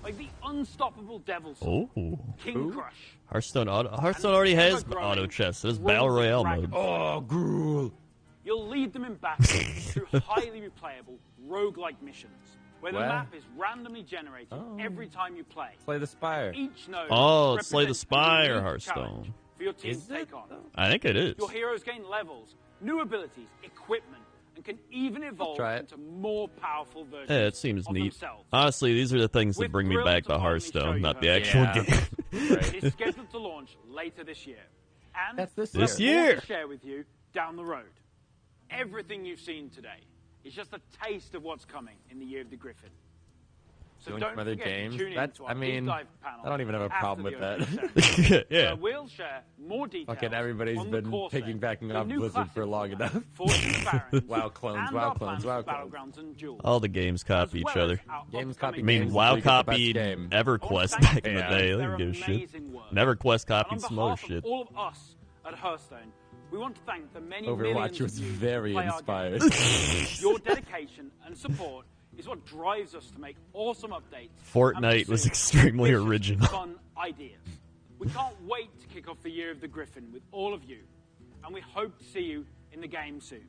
like the unstoppable Devil Sword, Oh. King Crush. Hearthstone already has auto chess. There's battle royale mode. Oh, GOOO. You'll lead them in battle through highly replayable roguelike missions, where the What? map is randomly generated every time you play. Slay the Spire. Each node Oh, it's Slay the represents a Spire unique Hearthstone. challenge for your team Is to take it? on. I think it is. Your heroes gain levels, new abilities, equipment, and can even evolve Try it. into more powerful versions Yeah, it seems of neat. themselves. Honestly, these are the things that bring me thrilled back to to finally show Hearthstone, you not the her actual game. game. It's scheduled to launch later this year. And That's this This we want year. to share with you down the road. Everything you've seen today is just a taste of what's coming in the year of the Griffin. So Doing don't some other forget games? to tune in That's- to our I mean, deep dive panel I don't even have a after problem the with that. opening ceremony, Yeah. where we'll share more details. Fucking everybody's on the been core set, piggybacking the off new Blizzard for classic long format, enough. Fortune Barons, WoW clones, and WoW our clones, plans WoW for clones. Battlegrounds and Duels. All the games copy each other. Games copy I mean, games WoW until you get the best copied game. EverQuest back in the Yeah. day. They Their didn't give a shit. amazing work. EverQuest And on copied some other behalf of shit. all of us at Hearthstone, we want to thank the many Overwatch millions was of you who very play our inspired. games. Your dedication and support is what drives us to make awesome updates. Fortnite and was pursue extremely ambitious, original. Fun ideas. We can't wait to kick off the year of the Griffin with all of you, and we hope to see you in the game soon.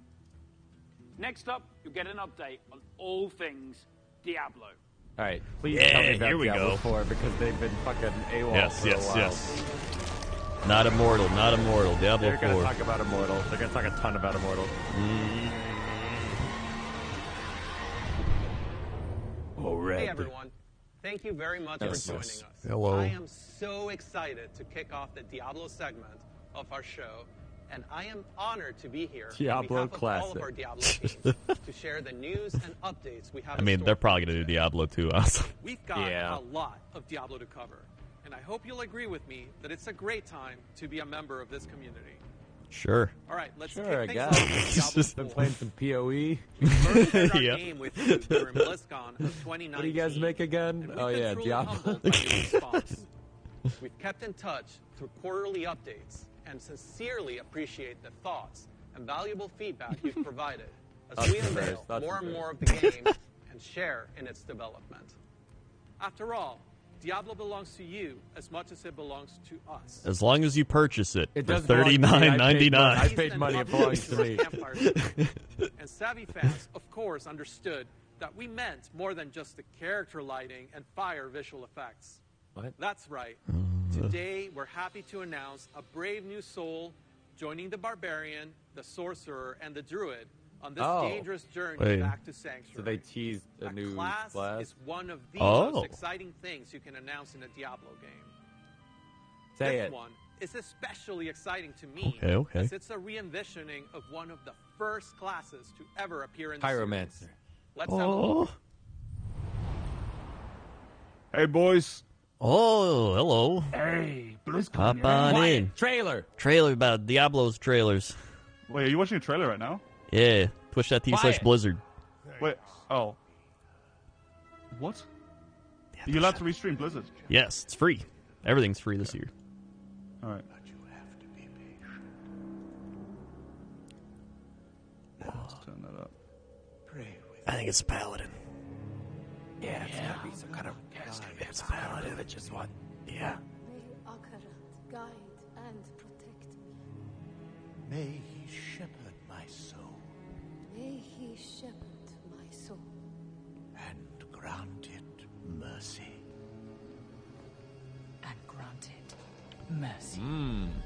Next up, you'll get an update on all things Diablo. All right, please Yeah, tell me about here we Diablo go. 4 because they've been fucking AWOL Yes, for a yes, while. yes. Not Immortal, not Immortal. Diablo They're going 4. to talk about Immortal. They're going to talk a ton about Immortal. Hey everyone, thank you very much for joining us. Hello. I am so excited to kick off the Diablo segment of our show, and I am honored to be here Diablo on behalf of all Classic. of our Diablo teams to share the news and updates we have I in mean, store. they're probably going to do Diablo 2 also. We've got Yeah. a lot of Diablo to cover, and I hope you'll agree with me that it's a great time to be a member of this community. Sure. All right, let's Sure, I kick guess. things off with Diablo Just been 4. playing some PoE. We first shared our Yep. game with you during BlizzCon of 2019. What do you guys make again? and we've Oh been yeah, truly Diablo. humbled by your response. We've kept in touch through quarterly updates and sincerely appreciate the thoughts and valuable feedback you've provided as Thoughts we and prayers, unveil thoughts more and and more of the game and share in its development. After all, Diablo belongs to you as much as it belongs to us. As long as you purchase it, It for does belong to me. $39.99. I paid money. It belongs to me. And savvy fans, of course, understood that we meant more than just the character lighting and fire visual effects. What? That's right. Today, we're happy to announce a brave new soul joining the barbarian, the sorcerer, and the druid on this Oh. dangerous journey Wait. back to Sanctuary. So they teased a new class class. is one of the Oh. most exciting things you can announce in a Diablo game. Say This it. one is especially exciting to me Okay. as it's a re-envisioning of one of the first classes to ever appear in the series. Pyromancer. Let's have a look. Oh. Hey, boys. Oh, hello. Hey, BlizzCon. Hop on in. Trailer. Trailer about Diablo's trailers. Wait, are you watching a trailer right now? Yeah. Twitch.tv/Blizzard. Wait. Oh. What? You allowed to restream Blizzard? Yes, it's free. Everything's free this year. All right. Let's turn that up. I think it's Paladin. Yeah, it's gotta be some kind of. It's a Paladin. It's just one. Yeah. May Akarat guide and protect me. May he shepherd my soul May he shepherd my soul. and grant it mercy. And granted mercy.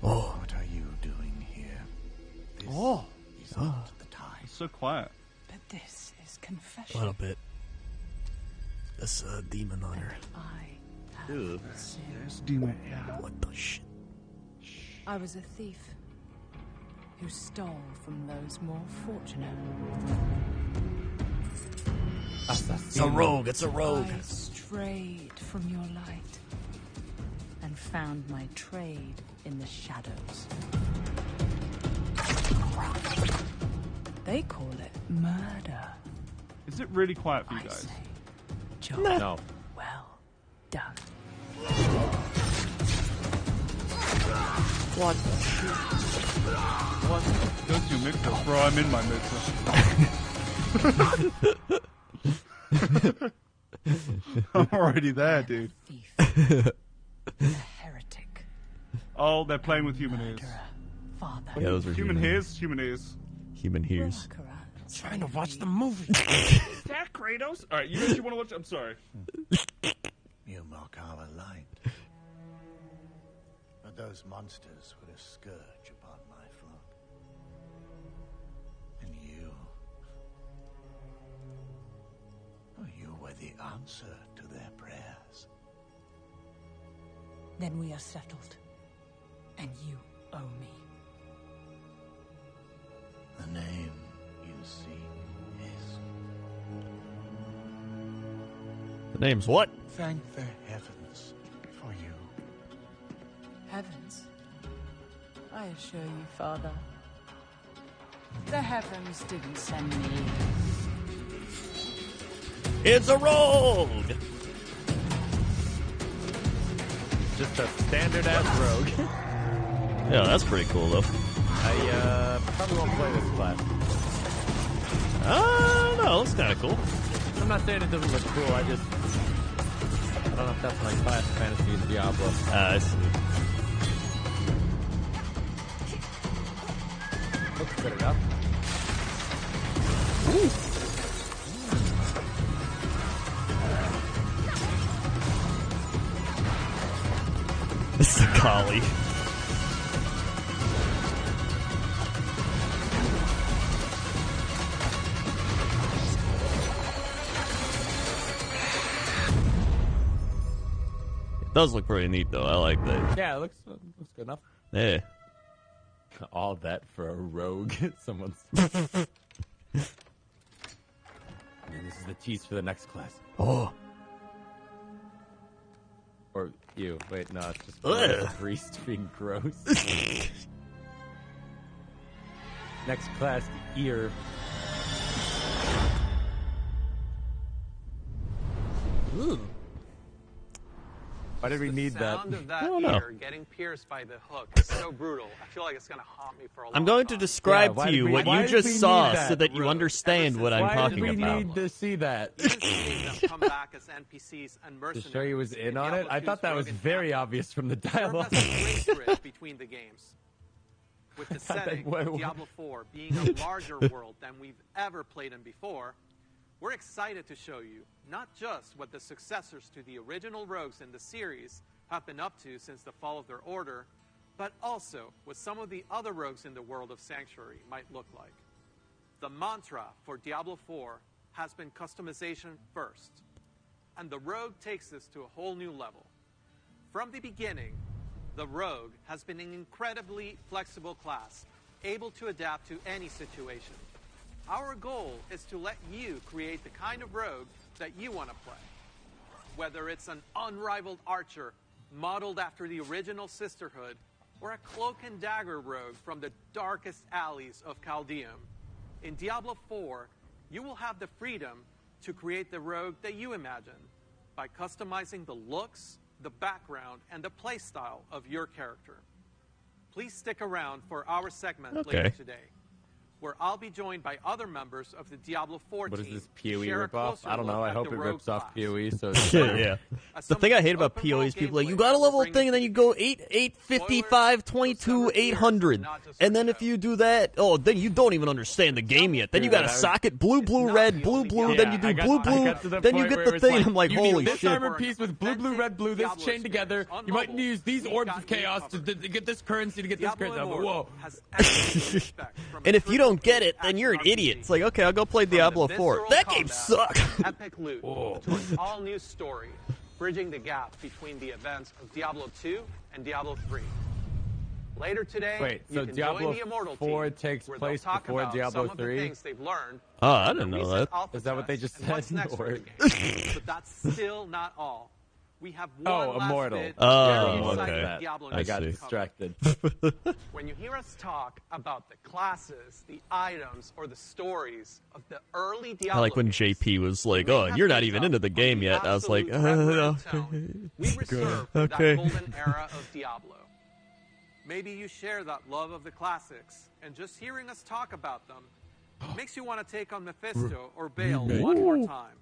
Oh. What are you doing here? This Oh. is not the time. It's so quiet. But this is A confession. little bit. This demon hunter. I have Ew. sinned. Yes, demon. Yeah. What the shit? I was a thief who stole from those more fortunate. It's a rogue. It's a rogue. I strayed from your light. found my trade in the shadows. They call it murder. Is it really quiet for you guys? Job No. well done. What? What? Go to your mixer, bro. I'm in my mixer. I'm already there, dude. The heretic. Oh, they're playing with human ears. Father. Yeah, those are Human ears. Human ears. Human ears. Trying to watch the movie. Is that Kratos? All right, you guys, you want to watch? I'm sorry. You mark our line. But those monsters were a scourge upon my flock. And you were the answer to their prayers. Then we are settled. And you owe me. The name you seek is... The name's what? Thank the heavens for you. Heavens? I assure you, Father, the heavens didn't send me. It's a rogue! Just a standard ass rogue. Yeah, that's pretty cool though. I probably won't play this class. No, it's kind of cool. I'm not saying it doesn't look cool. I don't know if that's my class fantasy in Diablo. I see. Looks good enough. Ooh. It's a collie. It does look pretty neat though. I like that. Yeah, it looks good enough. Yeah. All that for a rogue. Someone's. And this is the tease for the next class. Oh. Or you. Wait, no, it's just Ugh. a priest being gross. Next class, ear. Ooh. Why did we need that? Sound of that I don't know. ear getting pierced by the hook is so brutal. I feel like it's gonna haunt me for a long I'm going to describe why to did you we- what why you did we just need saw that? so that you understand what I'm Why talking did we about. need to see that? time. Come back as NPCs and To mercenaries. show you was in on it? Diablo I thought 2's that was rogue very obvious from the dialogue. Served as a great bridge between the games. With the thought that- setting wait, of what? Diablo 4 being a larger world than we've ever played in before, we're excited to show you not just what the successors to the original rogues in the series have been up to since the fall of their order, but also what some of the other rogues in the world of Sanctuary might look like. The mantra for Diablo 4 has been customization first, and the rogue takes this to a whole new level. From the beginning, the rogue has been an incredibly flexible class, able to adapt to any situation. Our goal is to let you create the kind of rogue that you want to play. Whether it's an unrivaled archer modeled after the original Sisterhood, or a cloak and dagger rogue from the darkest alleys of Chaldeum, in Diablo 4, you will have the freedom to create the rogue that you imagine by customizing the looks, the background, and the playstyle of your character. Please stick around for our segment later today, where I'll be joined by other members of the Diablo 4 What is team this to PoE share a ripoff? closer I don't know. look I at hope the it rogue rips off class. PoE. So it's Yeah. The thing I hate about PoE is people are like, you got a level thing and then you go 855, 22, 800. And then if you do that, then you don't even understand the game yet. Then you got to socket blue, blue, red, blue, blue, then you do blue, blue, then you get the thing. And I'm like, holy this shit. armor piece with blue, blue, red, blue, this chained together. You might use these orbs of chaos to get this currency, to get this currency. Whoa. And if you don't get it, then you're an idiot. It's like, okay, I'll go play Diablo 4. That game sucks. Epic loot to an all-new story, bridging the gap between the events of Diablo 2 and Diablo 3. Later today, Wait, so you can Diablo join the Immortal 4 team, takes where they'll place talk before about Diablo some of the 3? things they've learned. Oh, I from didn't the know recent that. alpha Is that what they test just and what's said? next for Or- the game. But that's still not all. we have one last Immortal. bit Oh, of very okay. exciting Diablo I got news to cover. distracted. When you hear us talk about the classes, the items, or the stories of the early Diablo I like when games, JP was like, "Oh, you're not even into the game yet." I was like, we reserve for okay. that golden era of Diablo. Maybe you share that love of the classics, and just hearing us talk about them makes you want to take on Mephisto or Baal one more time.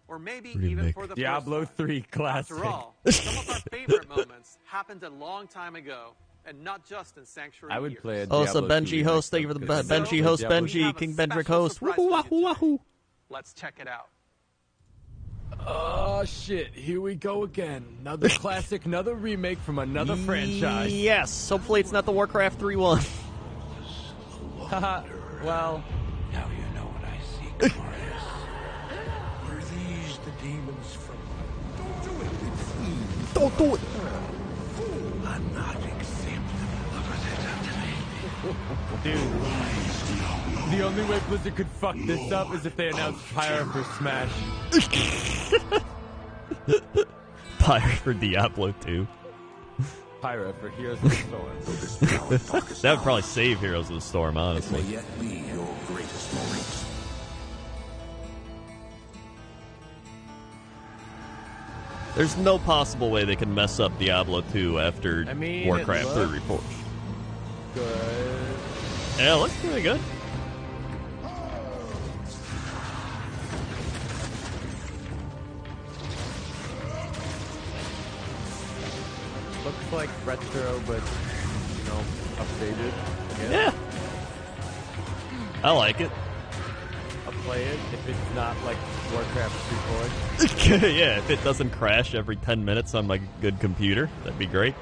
Or maybe even for the Diablo first time. 3 classic. After all, some of our favorite moments happened a long time ago, and not just in Sanctuary I would years. play a Oh, so Diablo 2 Benji remake host. Thank you for the because Benji so, host, Diablo- Benji, King Bendrick host. Woohoo, wahoo, wahoo. Let's check it out. Oh shit, here we go again. Another classic, another remake from another franchise. Yes, hopefully it's not the Warcraft 3-1. Haha, well. Now you know what I seek, Marius. Were these the demons from... Don't do it! Don't do it! I'm not acceptable. Dude, the only way Blizzard could fuck this up is if they announced Pyre for Smash. Pyre for Diablo 2. Pyre for Heroes of the Storm. That would probably save Heroes of the Storm, honestly. It may yet be your greatest moment. There's no possible way they can mess up Diablo 2 after Warcraft 3 Reforged. Good. Yeah, it looks pretty good. Looks like retro, but, you know, updated. Yeah. I like it. I'll play it if it's not like Warcraft 3 Yeah, if it doesn't crash every 10 minutes on my good computer, that'd be great.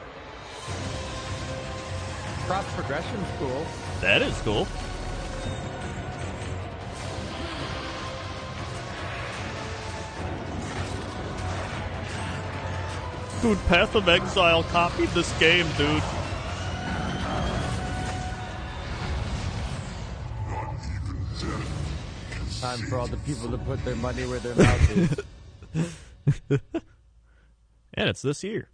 Cross progression's cool. That is cool. Dude, Path of Exile copied this game, dude. Time for all the people to put their money where their mouth is. And it's this year.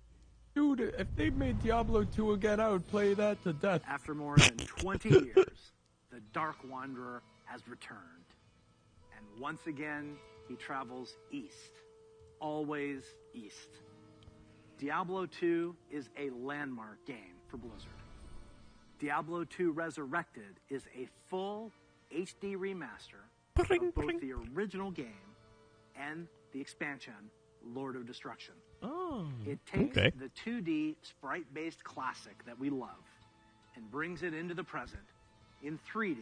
Dude, if they made Diablo 2 again, I would play that to death. After more than 20 years, the Dark Wanderer has returned. And once again, he travels east. Always east. Diablo 2 is a landmark game for Blizzard. Diablo 2 Resurrected is a full HD remaster of both the original game and the expansion, Lord of Destruction. Oh, it takes okay. the 2D sprite-based classic that we love and brings it into the present in 3D,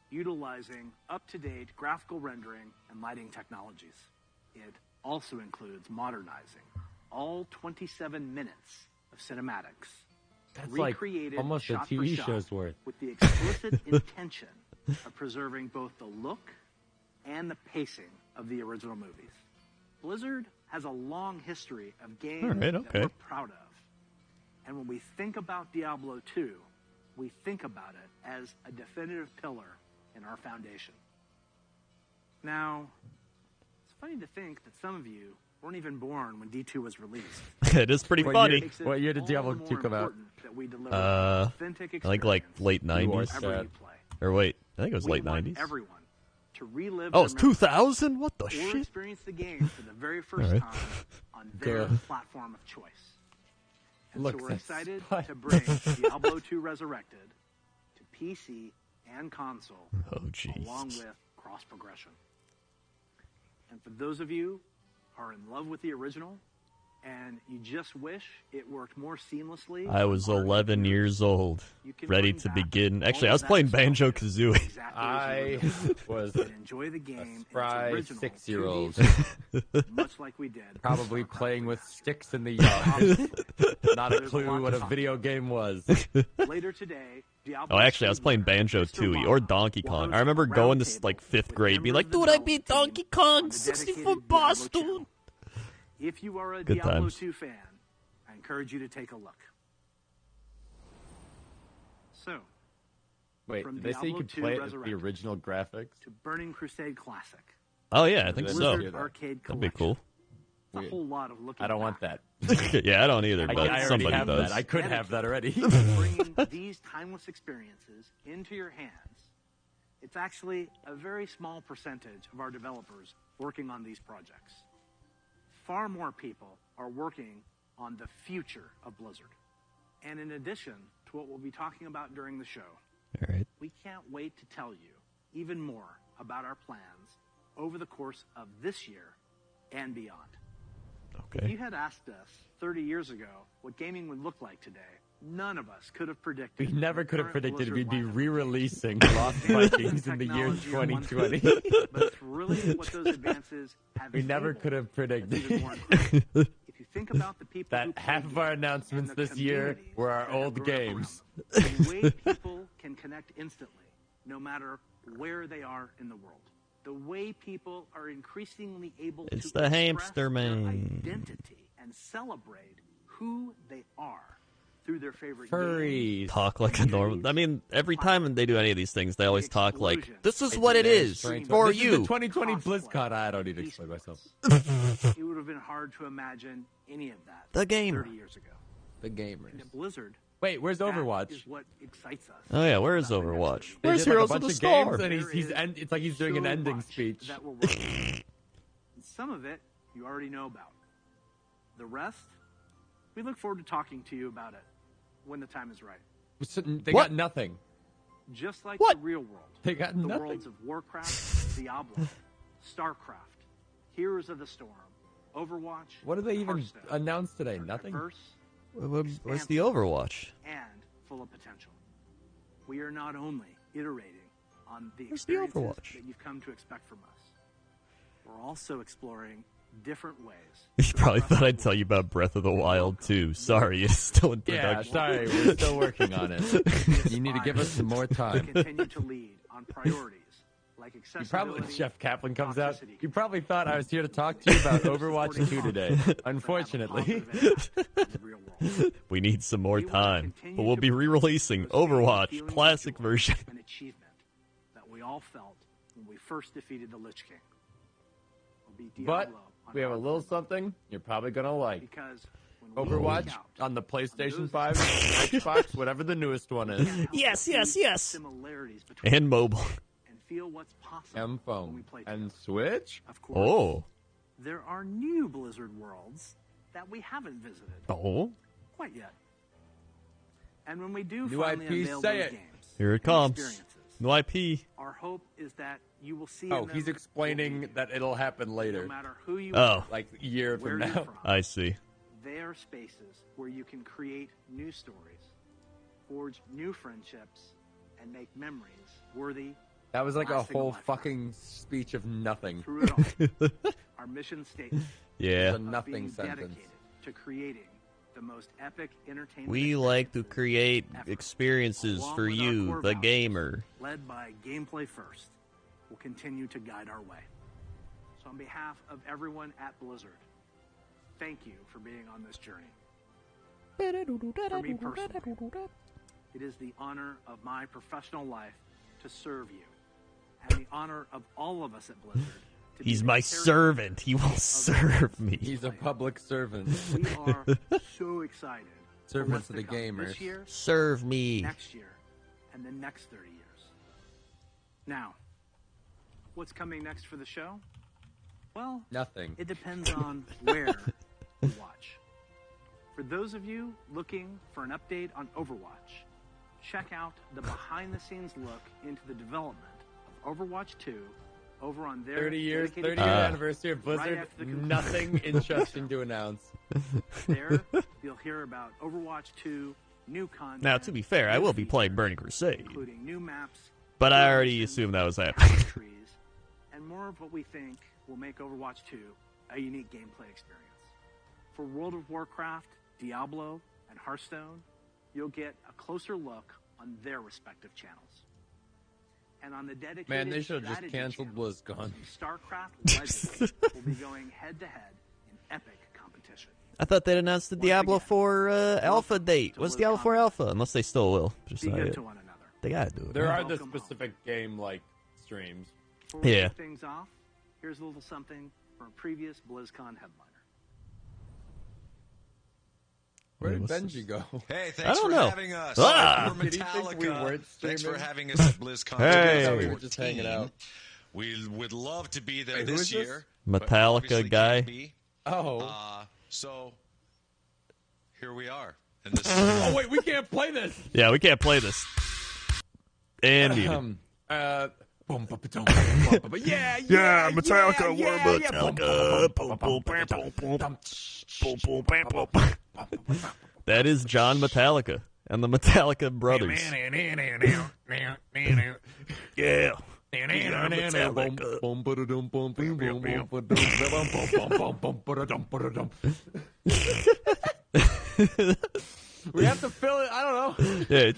utilizing up-to-date graphical rendering and lighting technologies. It also includes modernizing all 27 minutes of cinematics. That's like recreated almost a shot for TV shot show's worth. with the explicit intention of preserving both the look and the pacing of the original movies. Blizzard has a long history of games that we're proud of. And when we think about Diablo 2, we think about it as a definitive pillar in our foundation. Now, it's funny to think that some of you weren't even born when D2 was released. It is pretty funny. What year did Diablo 2 come out? I think like late 90s. Or wait, I think it was late 90s. Everyone to relive Oh, it's 2000? What the or shit? experience the game for the very first All right. time on their Good. platform of choice. And Looks so we're like excited Spider-Man. to bring Diablo 2 Resurrected to PC and console, along with cross progression. And for those of you who are in love with the original and you just wish it worked more seamlessly, I was 11 years old, ready to begin. Actually, I was playing Banjo-Kazooie. I was enjoy the game spry original 6-year-old. 2D, much like we did. Probably playing with sticks in the yard. Not a clue what a video game was. Later today, Oh, actually, I was playing Banjo-Tooie or Donkey Kong. I remember going to like 5th grade, be like, dude, I beat Donkey Kong, 64 boss, dude. If you are a Good Diablo times. 2 fan, I encourage you to take a look. So, Wait, from did they say you Diablo could 2 play it with the Resurrected original graphics? to Burning Crusade Classic, Oh, yeah, I think so. Blizzard Arcade That'd be cool. That's a whole lot of looking I don't want that. Yeah, I don't either, I but already somebody have does. that. I could have that already. Bringing these timeless experiences into your hands, it's actually a very small percentage of our developers working on these projects. Far more people are working on the future of Blizzard. And in addition to what we'll be talking about during the show, All right. we can't wait to tell you even more about our plans over the course of this year and beyond. Okay. If you had asked us 30 years ago what gaming would look like today, none of us could have predicted. We never could have current predicted Blizzard we'd be lineup. re-releasing Lost Vikings in the year Technology and 2020. but it's really what those advances have We never enabled could have predicted that's even more incredible. If you think about the people that who half played of our games announcements and the this year communities were our that have old grown up around games. them, the way people can connect instantly, no matter where they are in the world. The way people are increasingly able It's to the express hamster their man. identity and celebrate who they are through their favorite Furries. Talk like a normal. I mean, every time they do any of these things, they always talk like, "This is what it is for This you." is the 2020 BlizzCon. I don't need to explain myself. It would have been hard to imagine any of that The gamer. 30 years ago. The gamers. And at Blizzard, Wait, where's that Overwatch? is what excites us. Oh yeah, where is Overwatch? They Where's did, like, Heroes a of the bunch Storm? games, and it's like he's doing an So ending much speech. that we're working on. And some of it you already know about. The rest, we look forward to talking to you about it when the time is right. They got nothing. Just like What? the real world. They got the nothing. worlds of Warcraft, Diablo, StarCraft, Heroes of the Storm, Overwatch. What did they even Hearthstone announce today? are Nothing? diverse Where's the Overwatch? and full of potential. We are not only iterating on the Where's the experiences Overwatch? that you've come to expect from us, we're also exploring different ways. You probably thought I'd tell you about Breath of the Wild too. Sorry, it's still in Yeah, production. sorry, we're still working on it. You need to give us some more time. Continue to lead on priorities like You accessibility. probably, when Chef Kaplan comes out, you probably thought I was here to talk to you about Overwatch 2 today. Unfortunately. We need some more time, but we'll be re-releasing Overwatch Classic version. An achievement that we all felt when we first defeated the Lich King. Will be But Diablo on we have a our little something you're probably going to like. because when we Overwatch look out on the PlayStation 5, Xbox, whatever the newest one is. Yes, yes, yes. similarities between And mobile. and feel what's possible M when we phone play and Switch. Of course, Oh. there are new Blizzard worlds that we haven't visited Oh. quite yet. And when we do New finally IP, unveil say those it. games, Here it and comes. experiences, No IP. our hope is that you will see Oh, in them he's explaining that it'll happen later. no matter who you Oh. are, Like a year where from you're now. from, I see. they are spaces where you can create new stories, forge new friendships, and make memories worthy That was like a lasting whole lifetime. fucking speech of nothing. Through it all, our mission statement Yeah. It's a of nothing being sentence. dedicated to creating the most epic entertainment We like to experiences create ever. experiences Along for with our you, core the values, gamer. led by gameplay first, will continue to guide our way. So on behalf of everyone at Blizzard, thank you for being on this journey. For me personally, it is the honor of my professional life to serve you, and the honor of all of us at Blizzard. To He's be my the servant. He will serve me. He's a public servant. We are so excited. for Servant what's to the come gamers. This year, Serve me. next year, and the next 30 years. Now, what's coming next for the show? Well, Nothing. it depends on where you watch. For those of you looking for an update on Overwatch, check out the behind-the-scenes look into the development of Overwatch 2 over on their 30 years, dedicated 30 year page anniversary of right Blizzard. after the conclusion Nothing of the interesting show. to announce. There, you'll hear about Overwatch 2, new content. Now, to be fair, I will be playing Burning Crusade, including new maps, but I new already missions, assumed that was happening. trees, and more of what we think will make Overwatch 2 a unique gameplay experience. For World of Warcraft, Diablo, and Hearthstone, you'll get a closer look on their respective channels. And on the dedicated Man, they should have just strategy canceled channel, BlizzCon. StarCraft Legends will be going head-to-head in epic competition. I thought they'd announced the Diablo 4 alpha date. What's Diablo 4 alpha? Unless they still will. Just Be not good yet. to one another. They gotta do it. There man. are the specific game like streams. Before we Yeah. kick things off, here's a little something from a previous BlizzCon headliner. Where did Benji go? Hey, I thanks don't for know. having us. Ah! We're Did he think we Metallica. weren't Thanks for streaming? having us at BlizzCon. Hey. I thought we were just hanging out. We would love to be there Wait, who this is this? year. Metallica but obviously guy. can't be. Oh. So here we are. And this Oh wait, we can't play this. Yeah, we can't play this. And muted. Yeah, Metallica, yeah, we're yeah, Metallica. That is John Metallica and the Metallica brothers. Yeah. We have to fill it. I don't know. Yeah.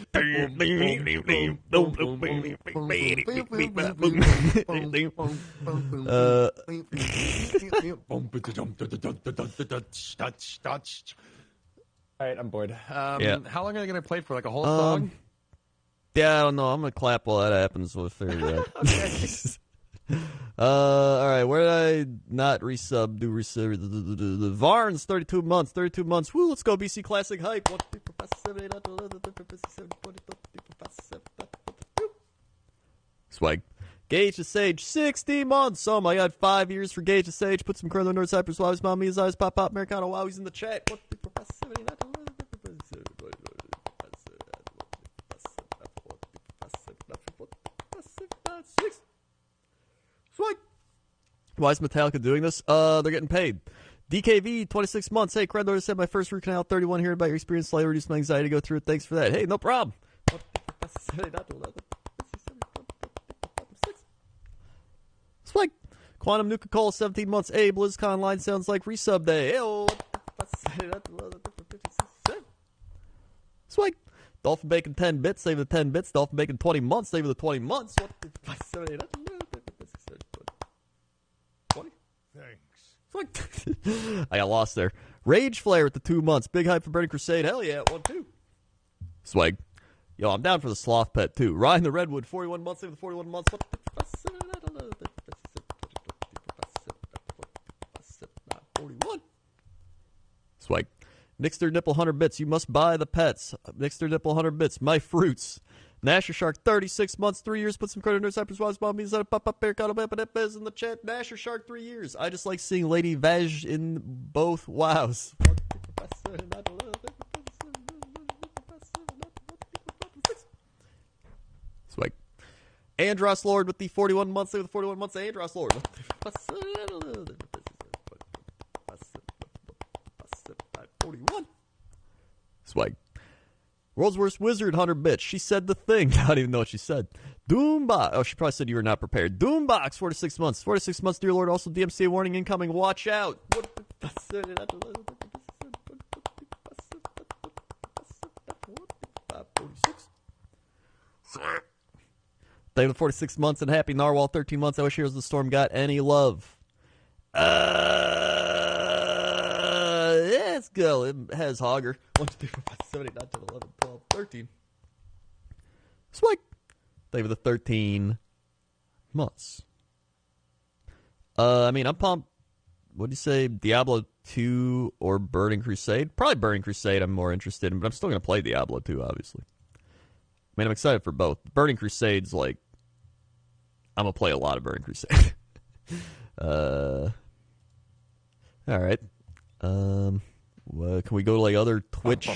All right, I'm bored. Yeah. How long are they going to play for? Like a whole song? Yeah, I don't know. I'm gonna clap while that happens. We'll figure it out. All right. Where did I not resub? Do resub? The Varns, 32 months. 32 months. Woo! Let's go. BC Classic hype. Swag. Gage the Sage, 60 months. Oh my God, 5 years for Gage the Sage. Put some Curler North Cypress. Wallace, Mom, his eyes, Pop, Pop, Americano. Wow, he's in the chat. What the Swag. Why is Metallica doing this? They're getting paid. DKV, 26 months. Hey, Credlord said my first root canal, 31. Hearing about your experience, slightly reduced my anxiety to go through it. Thanks for that. Hey, no problem. Swag. Quantum Nuka Cola, 17 months. Hey, BlizzConline sounds like resub day. Hey, Swag. Dolphin Bacon, 10 bits. Save the 10 bits. Dolphin Bacon, 20 months. Save the 20 months. 20? Thanks. I got lost there. Rage Flare with the 2 months. Big hype for Burning Crusade. Hell yeah, 1-2. Swag. Yo, I'm down for the Sloth Pet too. Ryan the Redwood, 41 months. Save the 41 months. 41. Swag. Nixter Nipple 100 bits. You must buy the pets. Nixter Nipple 100 bits. My fruits. Nasher Shark 36 months, 3 years. Put some credit in Cypress Wise Bombies. Pop up bear is in the chat. Nasher Shark 3 years. I just like seeing Lady Vaj in both wows. Swag. Andros Lord with the 41 months. With the 41 months. Andros Lord. 41. Swag. World's Worst Wizard, 100 bits. She said the thing. I don't even know what she said. Doombox. Oh, she probably said you were not prepared. Doombox, 4 to 6 months. 4 to 6 months, dear Lord. Also, DMCA warning incoming. Watch out. Thank you for 46 months and happy Narwhal, 13 months. I wish Heroes of the Storm got any love. Let's go. It has Hogger. 1, 2, 3, 4, 5, 7, 8, 9, 10, 11, 12, 13. Swag. Thank you for the 13 months. I mean, I'm pumped. What do you say? Diablo 2 or Burning Crusade? Probably Burning Crusade I'm more interested in, but I'm still going to play Diablo 2, obviously. I mean, I'm excited for both. Burning Crusade's like, I'm going to play a lot of Burning Crusade. All right. Can we go to like other Twitch?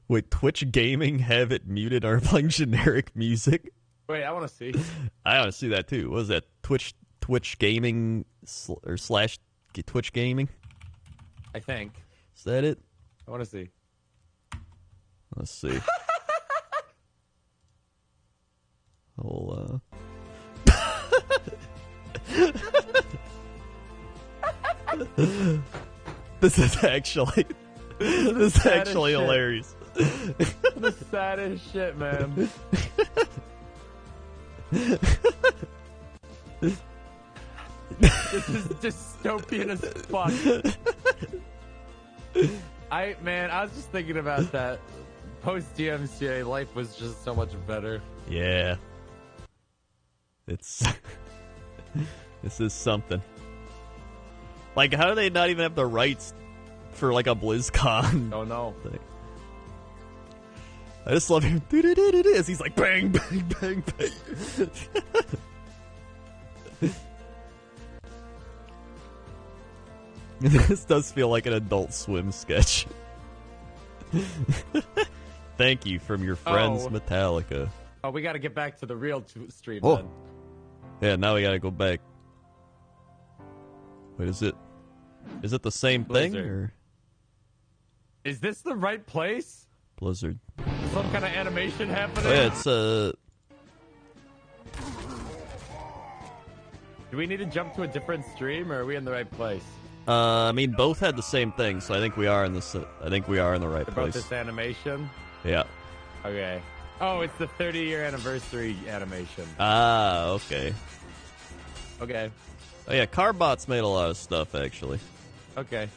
Wait, Twitch Gaming have it muted or playing generic music? Wait, I want to see. I want to see that too. What is that? Twitch Gaming or slash Twitch Gaming? I think. Is that it? I want to see. Let's see. This is actually hilarious. The saddest shit, man. This is dystopian as fuck. I was just thinking about that. Post DMCA, life was just so much better. Yeah. It's This is something. Like, how do they not even have the rights for, like, a BlizzCon? Oh, no. Thing? I just love him as he's like, bang, bang, bang, bang. This does feel like an Adult Swim sketch. Thank you from your friends, Metallica. Oh, we got to get back to the real stream then. Yeah, now we got to go back. Wait, is it the same thing? Or? Is this the right place? Blizzard. Some kind of animation happening? Oh, yeah, it's Do we need to jump to a different stream, or are we in the right place? I mean, both had the same thing, so I think we are in this. I think we are in the right About place. this animation? Yeah. Okay. Oh, it's the 30-year anniversary animation. Ah, okay. Okay. Oh yeah, Carbot's made a lot of stuff actually. Okay.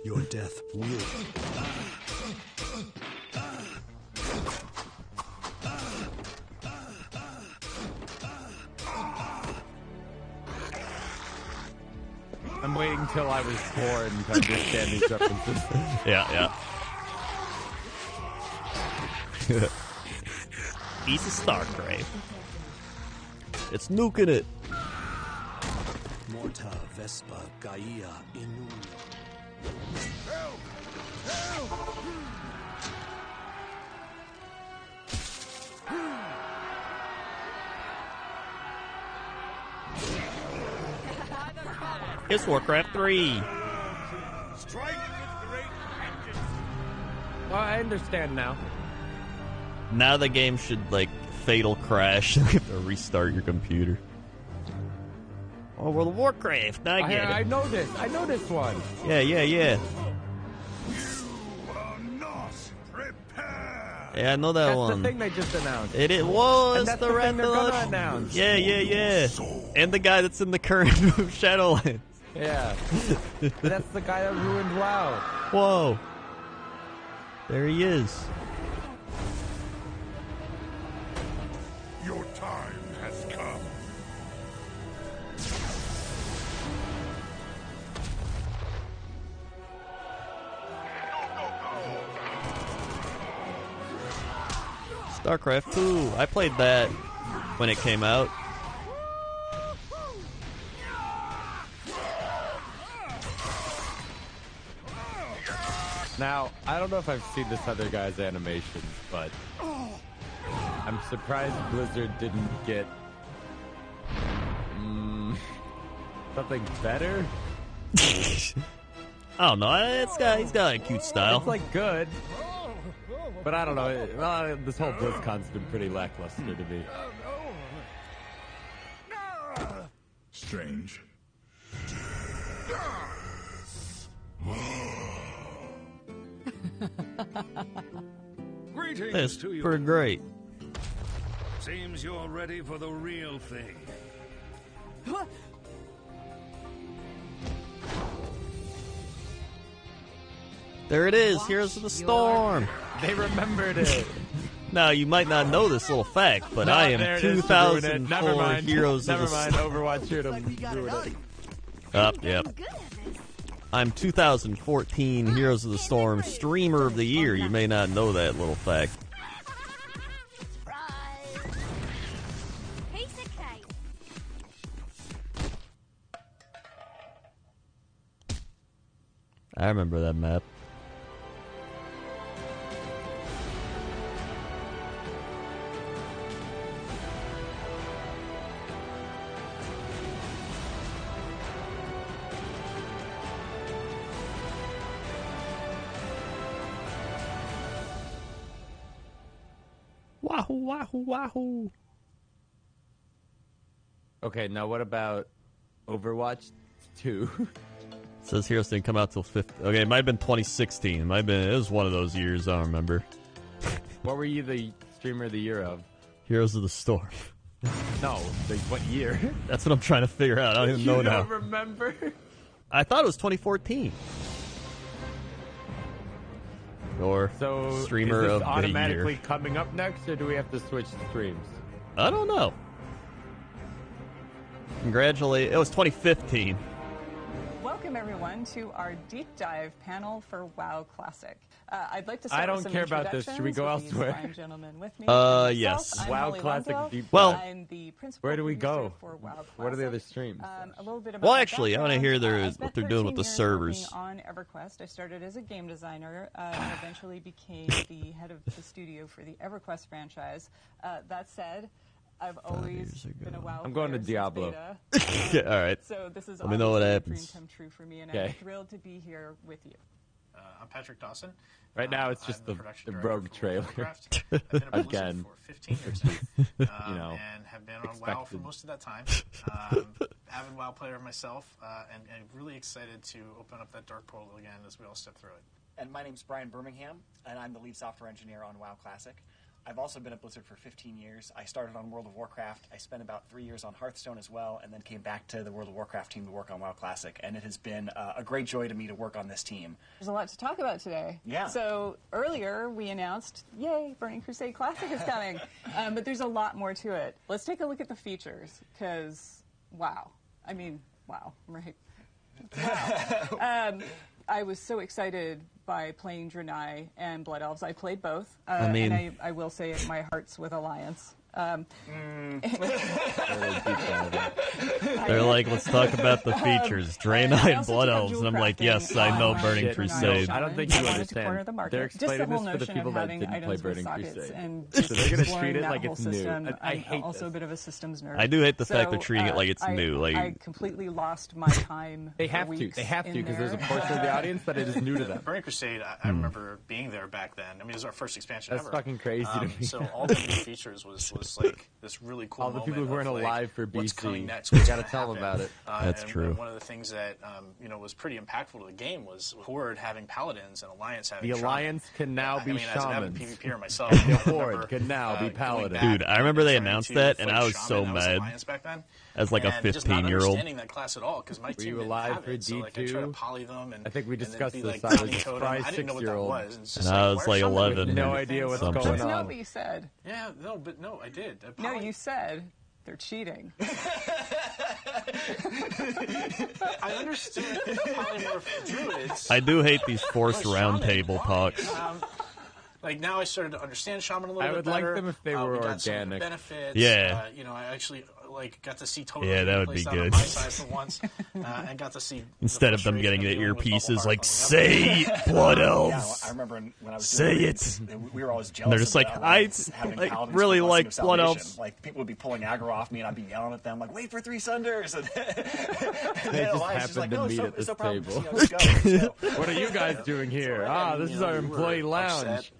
Your death will. I'm waiting till I was born to understand these references. Yeah. He's a Stargrave. It's nuking it. Morta Vespa Gaia Inu. Help! Help! It's Warcraft 3. Well, I understand now. Now the game should, like, fatal crash. You have to restart your computer. Oh, World of Warcraft. I get it. I know this. I know this one. Yeah. Yeah, I know that one. That's the thing they just announced. It was and that's the thing random. they're gonna announce. Yeah. And the guy that's in the current Shadowlands. Yeah. That's the guy that ruined WoW. Whoa. There he is. Your time has come. StarCraft 2. I played that when it came out. Now, I don't know if I've seen this other guy's animations, but I'm surprised Blizzard didn't get something better. I don't know. He's got a cute style. It's like good, but I don't know. This whole BlizzCon's been pretty lackluster to me. Strange. Greetings That's to you. pretty great. Seems you're ready for the real thing. There it is. Heroes of the Storm. They remembered it. Now, you might not know this little fact, but No, I am there it is, 2004 Never mind. Heroes Never of the mind. Storm. Overwatch here to ruin it. Yep. I'm 2014 Heroes of the Storm Streamer of the Year. You may not know that little fact. I remember that map. Wahoo, wahoo, wahoo. Okay, now what about Overwatch 2? It says Heroes didn't come out till 5th. Okay, it might have been 2016. It was one of those years, I don't remember. What were you the streamer of the year of? Heroes of the Storm. No, like what year? That's what I'm trying to figure out. I don't even know You now. don't remember? I thought it was 2014. Or streamer is this of the automatically year. coming up next, or do we have to switch streams? I don't know. Congratulate. It was 2015. Welcome, everyone, to our deep dive panel for WoW Classic. I'd like to I start don't with some care about this. Should we go introductions with these elsewhere? fine gentlemen with me. Yes. I'm WoW Holly Classic Landau. deep Well, I'm the principal where do we producer go? for WoW Classic. What are the other streams? A little bit about Well, my actually, I want to hear background. their, I what spent they're doing with 13 the years servers. working on EverQuest. I started as a game designer and eventually became the head of the studio for the EverQuest franchise. That said, I've always been a WoW I'm going to player since Diablo. beta. Yeah, all right. So this is Let me know what obviously a happens. dream come true for me, and Okay. I'm thrilled to be here with you. I'm Patrick Dawson. Right now, it's just the rogue trailer. I've been a Again. for 15 years now, You know, and have been on WoW for expected. most of that time. Avid WoW player myself, and really excited to open up that dark portal again as we all step through it. And my name's Brian Birmingham, and I'm the lead software engineer on WoW Classic. I've also been at Blizzard for 15 years. I started on World of Warcraft. I spent about 3 years on Hearthstone as well, and then came back to the World of Warcraft team to work on WoW Classic. And it has been a great joy to me to work on this team. There's a lot to talk about today. Yeah. So earlier we announced, yay, Burning Crusade Classic is coming. But there's a lot more to it. Let's take a look at the features, because wow. I mean, wow, right? Wow. I was so excited by playing Draenei and Blood Elves. I played both. I mean- and I will say my heart's with Alliance. They're like, let's talk about the features. Draenei and Blood Elves. And I'm like, yes, I know Burning Shit, Crusade. I don't think you understand. They're explaining this for the people that didn't play Burning Crusade. So they're going to treat it like it's new. I hate I'm also this. a bit of a systems nerd. I do hate the fact So, they're treating it like it's new. Like, I completely lost my time. They have for to. weeks They have to in because there's a there. portion of the audience that it is new to them. Burning Crusade, I remember being there back then. I mean, it was our first expansion That's ever. fucking crazy to me. So all the new features was like this really cool All the people moment who weren't of, like, alive for what's BC. coming next, You what's gotta gonna tell them happen. about it. That's and true. One of the things that was pretty impactful to the game was Horde having paladins and Alliance having The shaman. Alliance can now be I mean, as an avid shamans. PvPer myself, The I Horde remember, can now be going paladins. back dude, I remember they and announced to that, and fight I was shaman. so I was mad. Alliance back then. As like a And just not 15-year-old. understanding that class at all, because my team you didn't alive have for it. So like I tried to D2? poly them, and I think we and then discussed be, this. like, I was bounty a totem. I surprised didn't know what that 6-year-old. was. It's And just I was where's like shaman? 11. No idea what's something. going That's not on. what you said. Yeah, no, I did. No, you said they're cheating. I understood polymorph druids. I do hate these forced roundtable talks. Like now, I started to understand shaman a little I bit would better. like them if they were we got some of the organic. benefits. Yeah. I actually got to see totally. Yeah, that would be placed out good. on my side for once, and got to see Instead the of them getting the frustration of dealing with earpieces, Bubble like, Heart say on the other. Blood Yeah, Elves. I remember when I was Say doing it. we were always jealous. And they're just of like, the Alliance I having like, paladins really for like Blessing of Blood Salvation. Elves. Like people would be pulling aggro off me, and I'd be yelling at them like, "Wait for 3 Sunders!" And They then just Alliance is like, happened to "No, meet so, at this it's no problem. table. Let's go, let's go." What are you guys doing here? Ah, this is our employee lounge.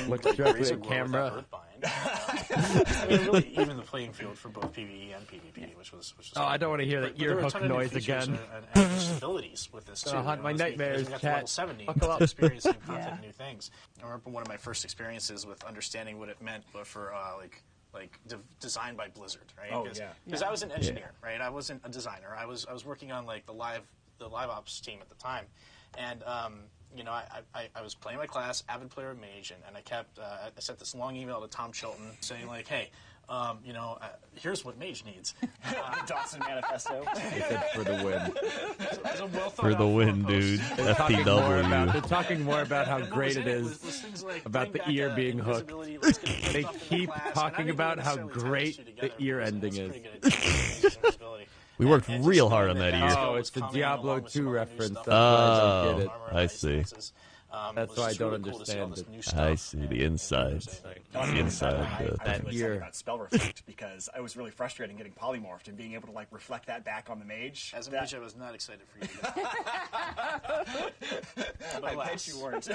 Looks directly at camera. I mean, really, even the playing field for both PvE and PvP, which was. Oh, I don't want to hear that There were a ear ton hook of new noise features again. And abilities with this too. Gonna haunt my It was neat nightmares, because we got to chat. level 70 Buckle up. experiencing content, new things. I remember one of my first experiences with understanding what it meant, but for designed by Blizzard, right? Oh, Because I was an engineer, right? I wasn't a designer. I was working on like the live ops team at the time, and I was playing my class, avid player of Mage, and I sent this long email to Tom Chilton saying like, hey, here's what Mage needs. Dawson Manifesto. He said for the win. For the win, dude. They're talking FTW. more about how great it is about the ear being hooked. They keep talking about how great the ear ending is. We worked real hard on that ear. Oh, it's the Diablo 2 reference. That's why I Oh, don't get it. I see. That's why I don't understand it. I see the inside. The inside. That The ear. About spell reflect because I was really frustrated getting polymorphed and being able to like reflect that back on the mage. As a mage, I was not excited for you. I bet you weren't.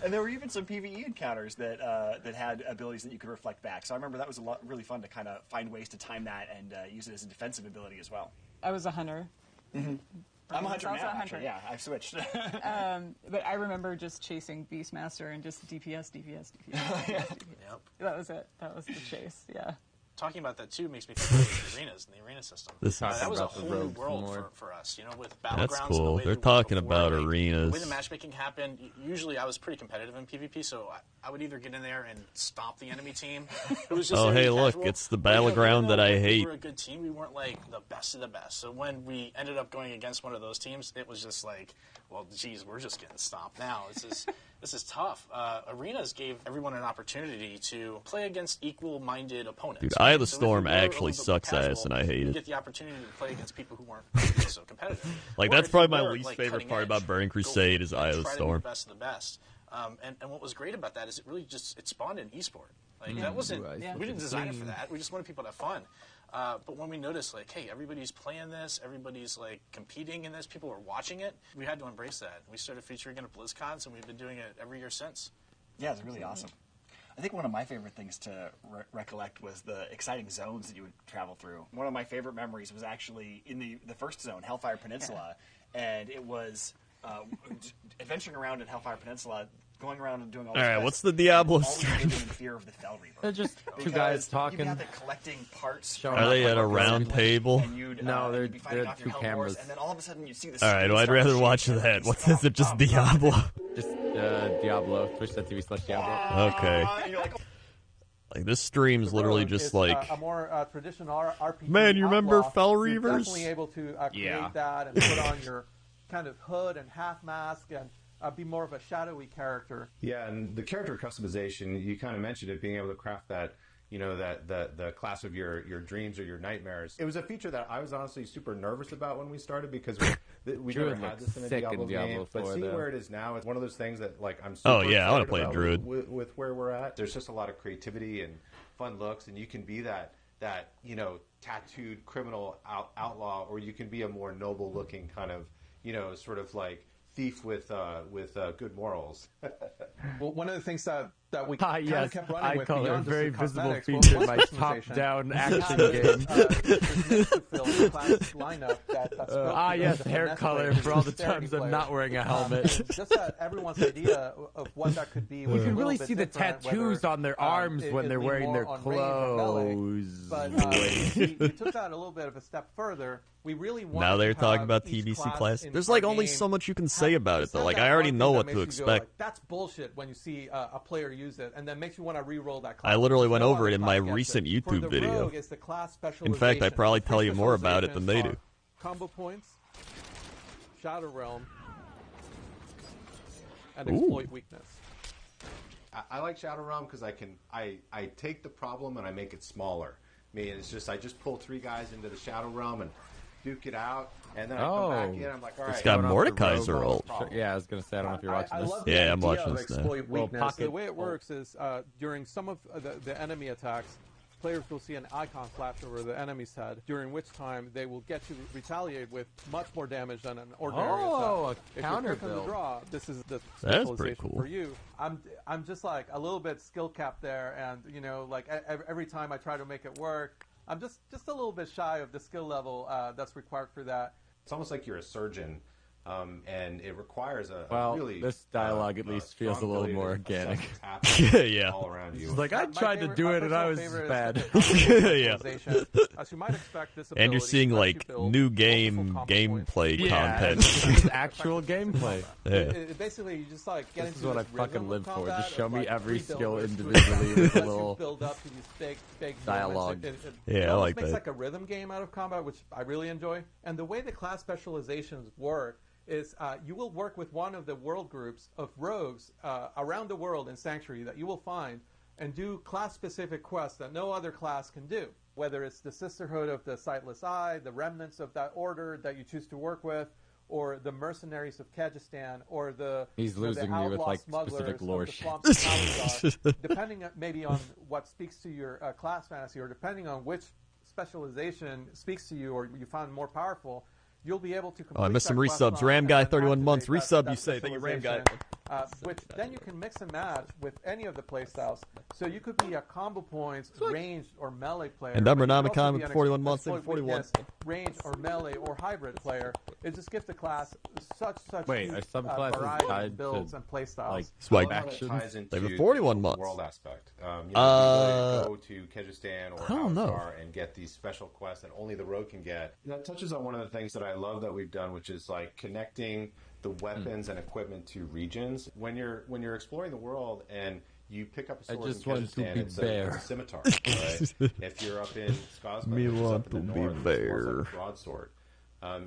And there were even some PvE encounters that had abilities that you could reflect back. So I remember that was really fun to kind of find ways to time that and use it as a defensive ability as well. I was a hunter. Mm-hmm. I'm a hunter Also now, a hunter. actually. Yeah, I've switched. But I remember just chasing Beastmaster and just DPS. Yep. That was it. That was the chase. Yeah. talking about that too makes me think of the arenas and the arena system. That was a whole new world for us, with battlegrounds. That's cool. They're talking about arenas. The way the matchmaking happened, usually I was pretty competitive in PvP, so I would either get in there and stomp the enemy team. It was just hey, look, casual. it's the battleground that I hate. We were a good team. We weren't like the best of the best. So when we ended up going against one of those teams, it was just like, well, geez, we're just getting stomped now. This is tough. Arenas gave everyone an opportunity to play against equal-minded opponents. Dude, Eye of the Storm actually sucks ass, and I hate you it. get the opportunity to play against people who weren't so competitive. Like, that's probably my least favorite part about Burning Crusade is Eye of the Try to be Storm. the best of the best. And what was great about that is it really just spawned an esport. Like that wasn't we didn't design it for that. We just wanted people to have fun. But when we noticed, like, hey, everybody's playing this, everybody's like competing in this, people are watching it, we had to embrace that. We started featuring it at BlizzCons, and we've been doing it every year since. Yeah, it's really awesome. I think one of my favorite things to recollect was the exciting zones that you would travel through. One of my favorite memories was actually in the first zone, Hellfire Peninsula, and it was adventuring around in Hellfire Peninsula, going around and doing all right, what's the Diablo stream? In fear of the Fell Reaper. They're just two guys talking. You'd be out there collecting parts. Are they at a round table? No, they're two cameras. And then all of a sudden you see the. All right, well, I'd rather watch that. What's this? Is it just Diablo? Just Diablo. Twitch.tv/Diablo. Okay. Like, this stream's literally just like a more traditional RPG. Man, you remember outlaw. Fell You're Reavers? definitely able to create that and put on your kind of hood and half mask and be more of a shadowy character. Yeah, and the character customization, you kind of mentioned it, being able to craft that, that the class of your dreams or your nightmares. It was a feature that I was honestly super nervous about when we started because we never had this in a Diablo game. But seeing where it is now, it's one of those things that I'm super excited I want to play about Druid with where we're at. There's just a lot of creativity and fun looks, and you can be that tattooed criminal outlaw, or you can be a more noble looking kind of sort of like thief with good morals. Well, one of the things that we kind of kept running I with call it a beyond very just the visible cosmetics, feature in my top-down action game. The class lineup that's yes, hair color for all the times I'm not wearing a helmet. Just everyone's idea of what that could be. You can really see the tattoos on their arms when they're wearing their clothes. But we took that a little bit of a step further. We really wanted now they're to talking have about each TBC class Classic. in There's our like only game so much you can say about it, though. Like, I already know what to expect. That's bullshit when you see a player use it, and then makes you want to re-roll that class. I literally went over it in my recent YouTube video. In fact, I probably tell you more about it than they do. Combo points, Shadow Realm, and exploit weakness. I like Shadow Realm because I take the problem and I make it smaller. I mean, it's just I just pull 3 guys into the Shadow Realm and duke it out, and then I come back in. I'm like, all right. It's got Mordecai's ult. Yeah, I was gonna say I don't know if you're watching this. Yeah, I'm watching this now. The way it works is during some of the enemy attacks, players will see an icon flash over the enemy's head, during which time they will get to retaliate with much more damage than an ordinary attack. A counter if you're quick on the draw, this is the That's pretty specialization cool. for you. I'm just like a little bit skill capped there, and like every time I try to make it work, I'm just a little bit shy of the skill level that's required for that. It's almost like you're a surgeon, and it requires a really this dialogue at least feels a little more organic. Yeah. All around you. It's like I tried to do it and I was bad. Yeah. As you might expect, this And you're seeing like new gameplay content. It's actual gameplay. Yeah. Basically, you just like get This is into what I this fucking rhythm live of for. combat Just show of, me like, every 3 skill builders individually with a as you little build up to these big dialogue. moments. Yeah, I almost like makes that. like a rhythm game out of combat, which I really enjoy. And the way the class specializations work is you will work with one of the world groups of rogues around the world in Sanctuary that you will find and do class-specific quests that no other class can do. Whether it's the Sisterhood of the Sightless Eye, the remnants of that order that you choose to work with, or the mercenaries of Kyrgyzstan, or the He's losing the me with outlaw like smugglers specific of lore the shit. swamps of Malazar, depending maybe on what speaks to your class fantasy, or depending on which specialization speaks to you or you find more powerful, you'll be able to complete Oh, I missed some that quest resubs. line Ram and Guy, then 31 months. activate Resub, that you say. Thank you, Ram Guy. specialization which then you can mix and match with any of the playstyles. So you could be a combo points, ranged, or melee player. And but you could also Nomicon be with an 41 months, exploit 41. weakness, ranged, or melee, or hybrid player. It just gives the class such Wait, huge, are some classes variety tied of builds to, and playstyles. like, Swag actions. Ties into They have 41 the months. world aspect. You know, the ability to go to Kyrgyzstan or I don't know. Avatar and get these special quests that only the rogue can get. And that touches on one of the things that I love that we've done, which is like connecting the weapons and equipment to regions. When you're exploring the world and you pick up a sword just in want to Kyrgyzstan, be it's bear. a scimitar. Right? If you're up in Skazka, Me which is want up in the to be north, bear. it's more like a broadsword.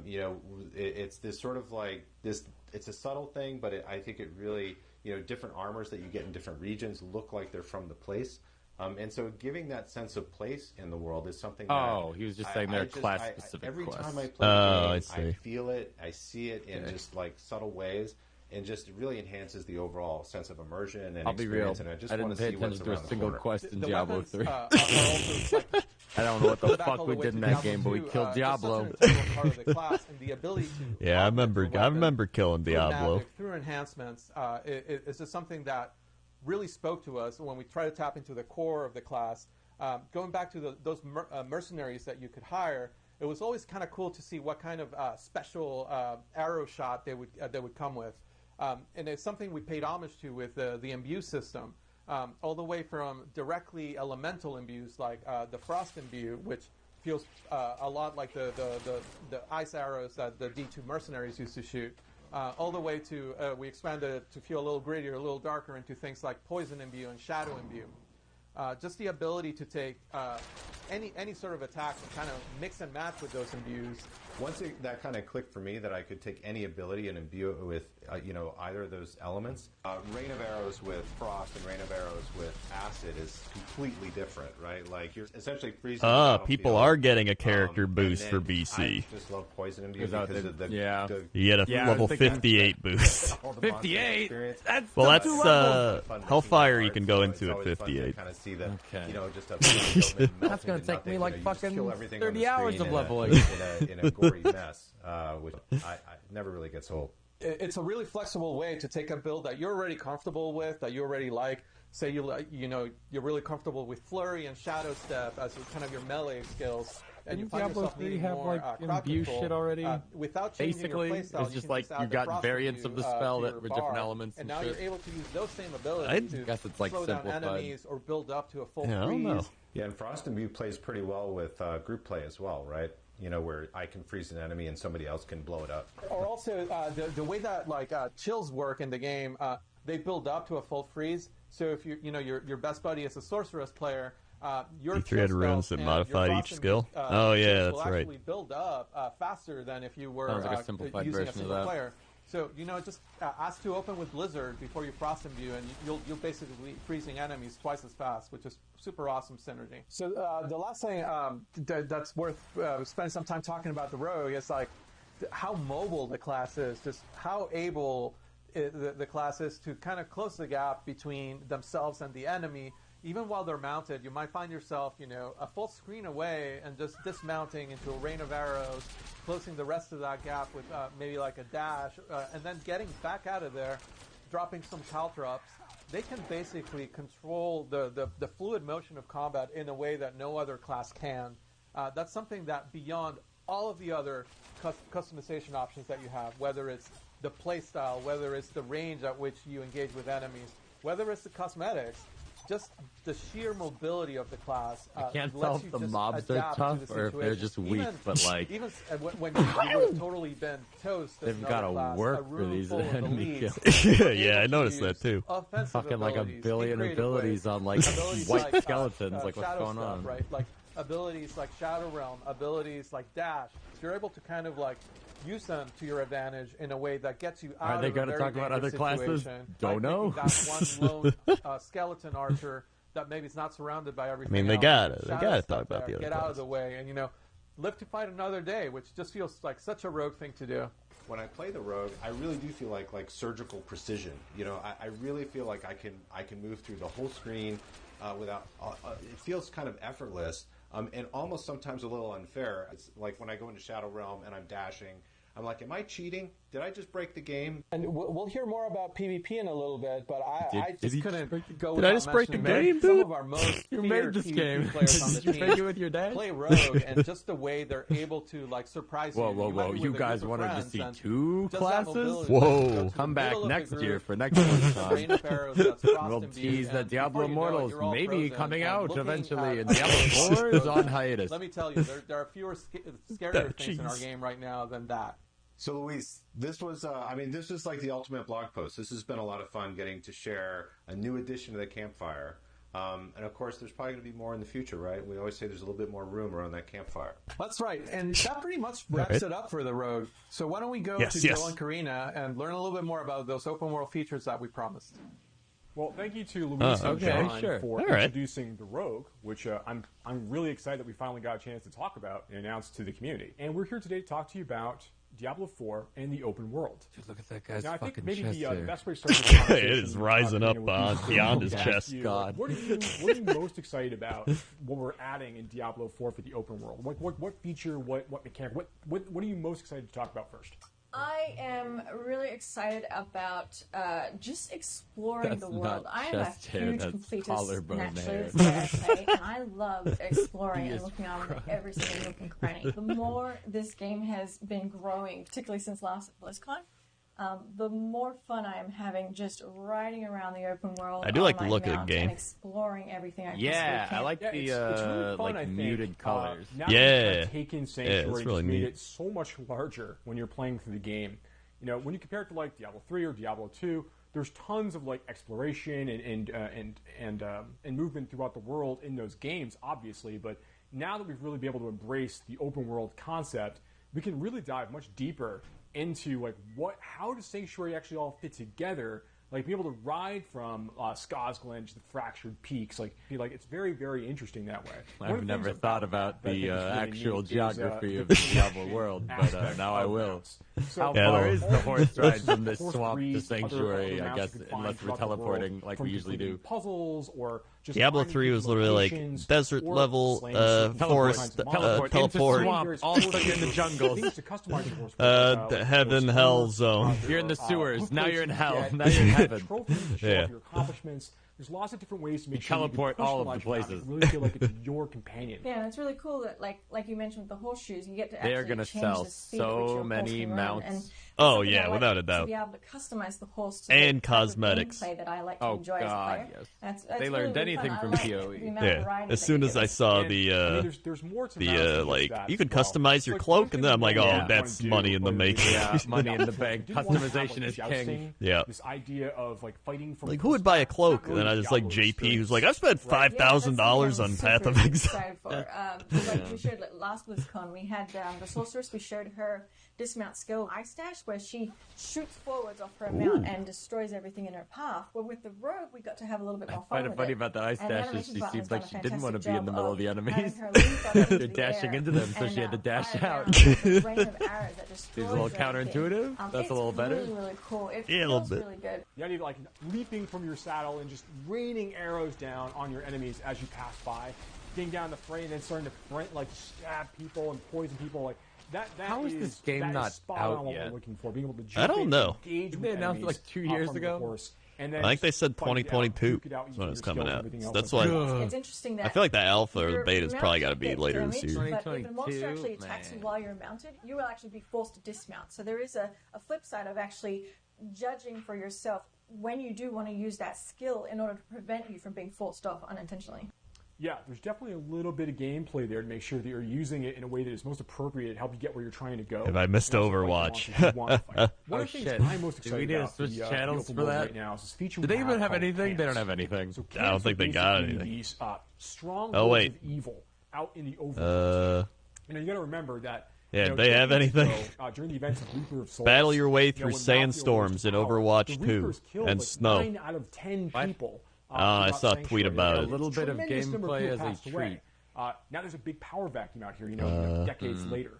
You know, it's this sort of like this. It's a subtle thing, but I think it really, you know, different armors that you get in different regions look like they're from the place. And so giving that sense of place in the world is something that... Oh, he was just saying they're class-specific every quests. time I play the game, I I feel it, I see it in just like subtle ways, and just really enhances the overall sense of immersion and I'll be real. experience. And I just I want didn't to pay see what's attention to a around the single corner. quest in The Diablo weapons, 3. are also, like, I don't know what the go back fuck all we way did to in that Diablo game, but we 2, killed just such Diablo. an integral part of the class, and the ability to Yeah, I augment your remember. I weapons remember killing through Diablo. magic, through enhancements. It's just something that really spoke to us when we try to tap into the core of the class. Going back to those mercenaries that you could hire, it was always kind of cool to see what kind of special arrow shot they would come with. And it's something we paid homage to with the imbue system, all the way from directly elemental imbues like the frost imbue, which feels a lot like the ice arrows that the D2 mercenaries used to shoot, all the way to we expanded it to feel a little grittier, a little darker, into things like poison imbue and shadow imbue. Just the ability to take any sort of attack and kind of mix and match with those imbues. Once that kind of clicked for me, that I could take any ability and imbue it with, you know, either of those elements. Rain of Arrows with Frost and Rain of Arrows with Acid is completely different, right? Like, you're essentially freezing. People are getting a character boost for BC. I just love Poison Imbue because of the... You get a level 58 boost. 58? Well, that's Hellfire you can go into at 58. Kind of see the, Okay. you know, just a That's going to take me like fucking 30 hours of leveling. in a gory mess, which I never really gets old. It's a really flexible way to take a build that you're already comfortable with, that you already like. Say you're really comfortable with Flurry and Shadow Step as kind of your melee skills, and you find Diablo yourself 3 needing have more like crowd imbue control, shit already? without changing Basically, your playstyle, it's just like add you the got frost variants of the imbue, spell to that your with different bar, elements and now shit. you're able to use those same abilities to guess it's like slow down simplified. enemies or build up to a full Yeah, I don't know. freeze. Yeah, and Frost Imbue plays pretty well with group play as well, right? You know, where I can freeze an enemy and somebody else can blow it up. Or also the way that like chills work in the game, they build up to a full freeze. So if your best buddy is a sorceress player, your E3 had chill runes spells that and modified your each frost skill? imbue, Oh, yeah, chills that's will right. actually build up faster than if you were Sounds like a simplified using a version of single that. player. So just ask to open with Blizzard before you frost imbue, and you'll basically be freezing enemies twice as fast, which is super awesome synergy. So the last thing that's worth spending some time talking about the rogue is like how mobile the class is, just how able the class is to kind of close the gap between themselves and the enemy. Even while they're mounted, you might find yourself, a full screen away and just dismounting into a rain of arrows, closing the rest of that gap with maybe like a dash, and then getting back out of there, dropping some caltrops. They can basically control the fluid motion of combat in a way that no other class can. That's something that beyond all of the other customization options that you have, whether it's the playstyle, whether it's the range at which you engage with enemies, whether it's the cosmetics, just the sheer mobility of the class. I can't tell lets if you the just mobs are adapt to tough the or if they're situation. just weak, but like even when you would have totally been toast. as they've another got to class, work a for room these full of enemy elites kills. Yeah, yeah, I noticed that too. Offensive Fucking like a abilities, billion in creative abilities ways. on like Abilities white like, skeletons. Like what's shadow going stuff, on? Right, like abilities like Shadow Realm, abilities like Dash. So you're able to kind of like use them to your advantage in a way that gets you out Are they of a going to very talk about other dangerous classes? situation Don't by know. picking that one lone skeleton archer that maybe is not surrounded by everything. I mean, they else. gotta Shadow talk stuff about there. the other Get out of classes. the way, and live to fight another day, which just feels like such a rogue thing to do. When I play the rogue, I really do feel like surgical precision. I really feel like I can move through the whole screen without. It feels kind of effortless and almost sometimes a little unfair. It's like when I go into Shadow Realm and I'm dashing, I'm like, am I cheating? Did I just break the game? And we'll hear more about PvP in a little bit, but I just couldn't go Did I without just break the mentioning game, that some dude? of our most You made feared this PvP game. players on the Did you team make it with your dad? play Rogue, and just the way they're able to like surprise Whoa, you. whoa, You might whoa! be You with a guys group of wanted to friends, see and 2 just that classes? mobility, Whoa. you go to the Come back middle of the next group, year for next one, rain of arrows that's frost We'll imbued, tease that and Diablo before you know it, Immortals you're all maybe frozen coming and out looking eventually, at and Diablo 4 is on hiatus. Let me tell you, there are fewer scarier things in our game right now than that. So, Luis, this was, this is like the ultimate blog post. This has been a lot of fun getting to share a new addition to the campfire. And, of course, there's probably going to be more in the future, right? We always say there's a little bit more room around that campfire. That's right. And that pretty much wraps it up for the Rogue. So why don't we go to Joe and Karina and learn a little bit more about those open world features that we promised. Well, thank you to Luis and John for All right. introducing the Rogue, which I'm really excited that we finally got a chance to talk about and announce to the community. And we're here today to talk to you about Diablo 4 and the open world. Dude, look at that guy's now, I fucking think maybe chest the there. best way to start the conversation It is rising up beyond his chest. God. What are you most excited about? What we're adding in Diablo 4 for the open world? What feature? What mechanic? What are you most excited to talk about first? I am really excited about just exploring the world. I am a huge completist naturally, that's fair to say, and I love exploring and looking on every single nook and cranny. The more this game has been growing, particularly since last BlizzCon, the more fun I am having just riding around the open world. I do like the my look of the mount game. and exploring everything I possibly Yeah, can. I like the it's really fun, like I muted think. colors. Now that you've Yeah. taken Yeah, Sanctuary it's and really made neat. it so much larger when you're playing through the game. You know, when you compare it to like Diablo 3 or Diablo 2, there's tons of like exploration and movement throughout the world in those games, obviously. But now that we've really been able to embrace the open world concept, we can really dive much deeper into like how does Sanctuary actually all fit together. Like, be able to ride from Skosglen to the Fractured Peaks, it's very, very interesting that way. I've never thought about that I think the is really actual neat geography is, of the Diablo world, but now I will. How far is the horse ride from this swamp to Sanctuary, I guess, unless we're teleporting like we usually do? Puzzles or just Diablo 3 was literally like desert level, forest, teleport, into swamp, all stuck in the jungle. Heaven, hell zone. You're in the sewers. Now you're in hell. Now you're in heaven. Yeah. Your accomplishments. There's lots of different ways to make You sure teleport you can all of the personalize your places. outfit, really feel like it's your companion. Yeah, and it's really cool that, like you mentioned with the horseshoes, you get to They are actually gonna change sell the speed at which so your horse many can run. mounts. And Oh, something yeah, I like without a to doubt. be able to customize the horse to And the type of cosmetics. gameplay that I like to Oh, enjoy as a God, player. yes. That's They learned really anything fun. from I like PoE. the amount of Yeah. variety As that soon you as get I with saw it. There's more to you could customize your cloak, and then I'm like, oh, that's money in the making. Yeah, money in the bank. Customization is king. Yeah. This idea of like fighting from Like, who would buy a cloak? And then I just like JP, who's like, I spent $5,000 on Path of Exile. Excited for. Like we showed last BlizzCon, we had the sorceress. We showed her dismount skill Ice Dash, where she shoots forwards off her mount and destroys everything in her path. Well, with the rogue, we got to have a little bit more fun. I find it funny about the Ice And Dash is she seems like she didn't want to be in the middle of the enemies. They're dashing into them, so she had to dash out. Seems a little counterintuitive. That's a little better. It's really, really cool. It Yeah, a little feels bit. really good. The idea of like leaping from your saddle and just raining arrows down on your enemies as you pass by, getting down the fray and then starting to stab people and poison people like. That How is this game that not is spot out on what yet? we're looking for. Being able to I jump don't in, know. engage Didn't with they announce it enemies, like 2 years from the ago? horse, and then I think they said fight it out, 2022 duke it out, is when use it's your coming skills out. and everything else That's like why that. It's interesting that I feel like the alpha or the your beta's probably got to mounted be gets later damage, this year. But if the monster 2022, actually attacks you while you're mounted, you will actually be forced to dismount. So there is a flip side of actually judging for yourself when you do want to use that skill in order to prevent you from being forced off unintentionally. Yeah, there's definitely a little bit of gameplay there to make sure that you're using it in a way that is most appropriate to help you get where you're trying to go. Have I missed And also Overwatch? fight the monsters you want to fight. One Oh, of the things shit. I'm most Do we excited need to about switch the channels open for world that? right now is this feature Do we they even have called anything? They camps. don't have anything. So I don't camps think are they got basically anything. These strong Oh, wait. of evil out in the overworld. You got to remember that. Yeah, they have anything? During the events of Reaper of Souls, Battle your way you know, through when Malthael sandstorms in was power, Overwatch the 2 Reapers killed, and like, snow. 9 out of 10 people. I saw a throughout tweet Sanctuary. about And it. A little bit of tremendous number gameplay people as a passed away. treat. Now there's a big power vacuum out here, decades later.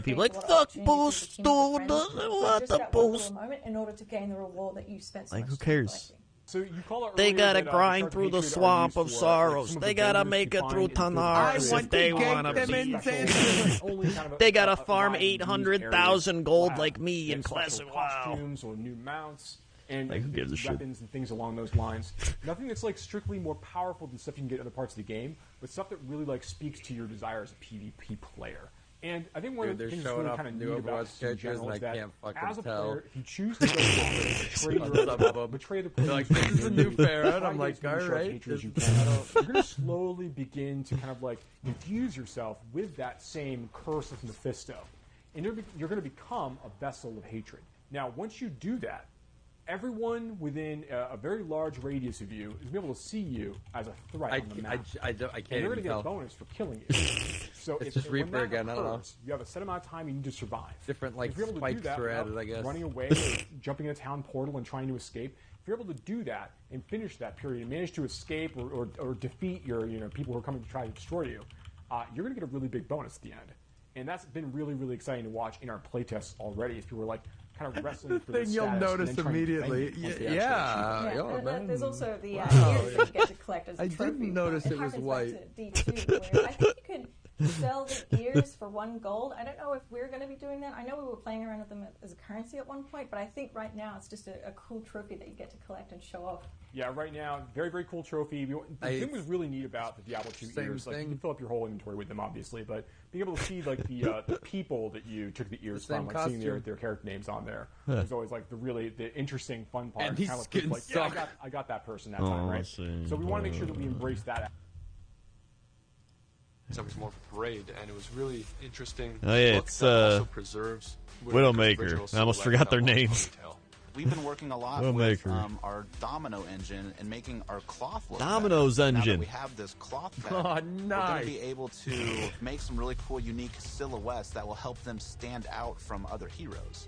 why people are like, fuck boost, dude. What the boost? In order to gain the reward that you spent so Like, much who time cares? collecting. So you call it They earlier gotta that, grind through the Hatred swamp are of used for, sorrows. some of They the gotta vendors make you it through find in the Tanaris special- if they wanna special- be. only kind of They gotta a farm line in these 800,000 areas gold will like have, me in special Classic WoW. costumes or new mounts and Like, who gives a shit? weapons and things along those lines. Nothing that's like strictly more powerful than stuff you can get in other parts of the game, but stuff that really like speaks to your desire as a PvP player. And I think one of the things that's really kind of neat about this in general is that as a player, if you choose to go betray the player, like, this is a new Farron. I'm like, all right. You're going to slowly begin to kind of like infuse yourself with that same curse of Mephisto, and you're going to become a vessel of hatred. Now, once you do that, everyone within a very large radius of you is going to be able to see you as a threat on the map. I can't and you're going to even get tell. a bonus for killing you. So It's just Reaper when that again, I don't know. occurs, you have a set amount of time you need to survive. Different, like, If you're able to do spikes that are without added, I guess. running away or jumping in a town portal and trying to escape, if you're able to do that and finish that period and manage to escape or defeat your people who are coming to try to destroy you, you're going to get a really big bonus at the end. And that's been really, really exciting to watch in our playtests already as people were like kind of wrestling for thing this you'll status notice and then trying to immediately. defend it once they actually Yeah. achieve it. Oh, man. There's also the Wow. ears that you get to collect as a I trophy. didn't notice it was harkens white. back to D2, where I think you could sell the ears for 1 gold. I don't know if we're going to be doing that. I know we were playing around with them as a currency at one point, but I think right now it's just a cool trophy that you get to collect and show off. Yeah, right now, very, very cool trophy. The thing was really neat about the Diablo 2 Same ears. Like, you thing. can fill up your whole inventory with them, obviously, but being able to see like the people that you took the ears The same from, like seeing costume. their character names on there, Huh. is always like the interesting, fun part. And these Kinda skins like, suck. yeah, I got that person that Oh, time, I right? see. So we want to make sure that we embrace that. So it was more of a parade, and it was really interesting. Oh, yeah, look it's, that also preserves Widowmaker. original I almost silhouette forgot their of names. ponytail. We've been working a lot Well, with maker. our domino engine and making our cloth look Domino's better. Now engine. that we have this cloth back, Oh, we're going nice. to be able to make some really cool, unique silhouettes that will help them stand out from other heroes.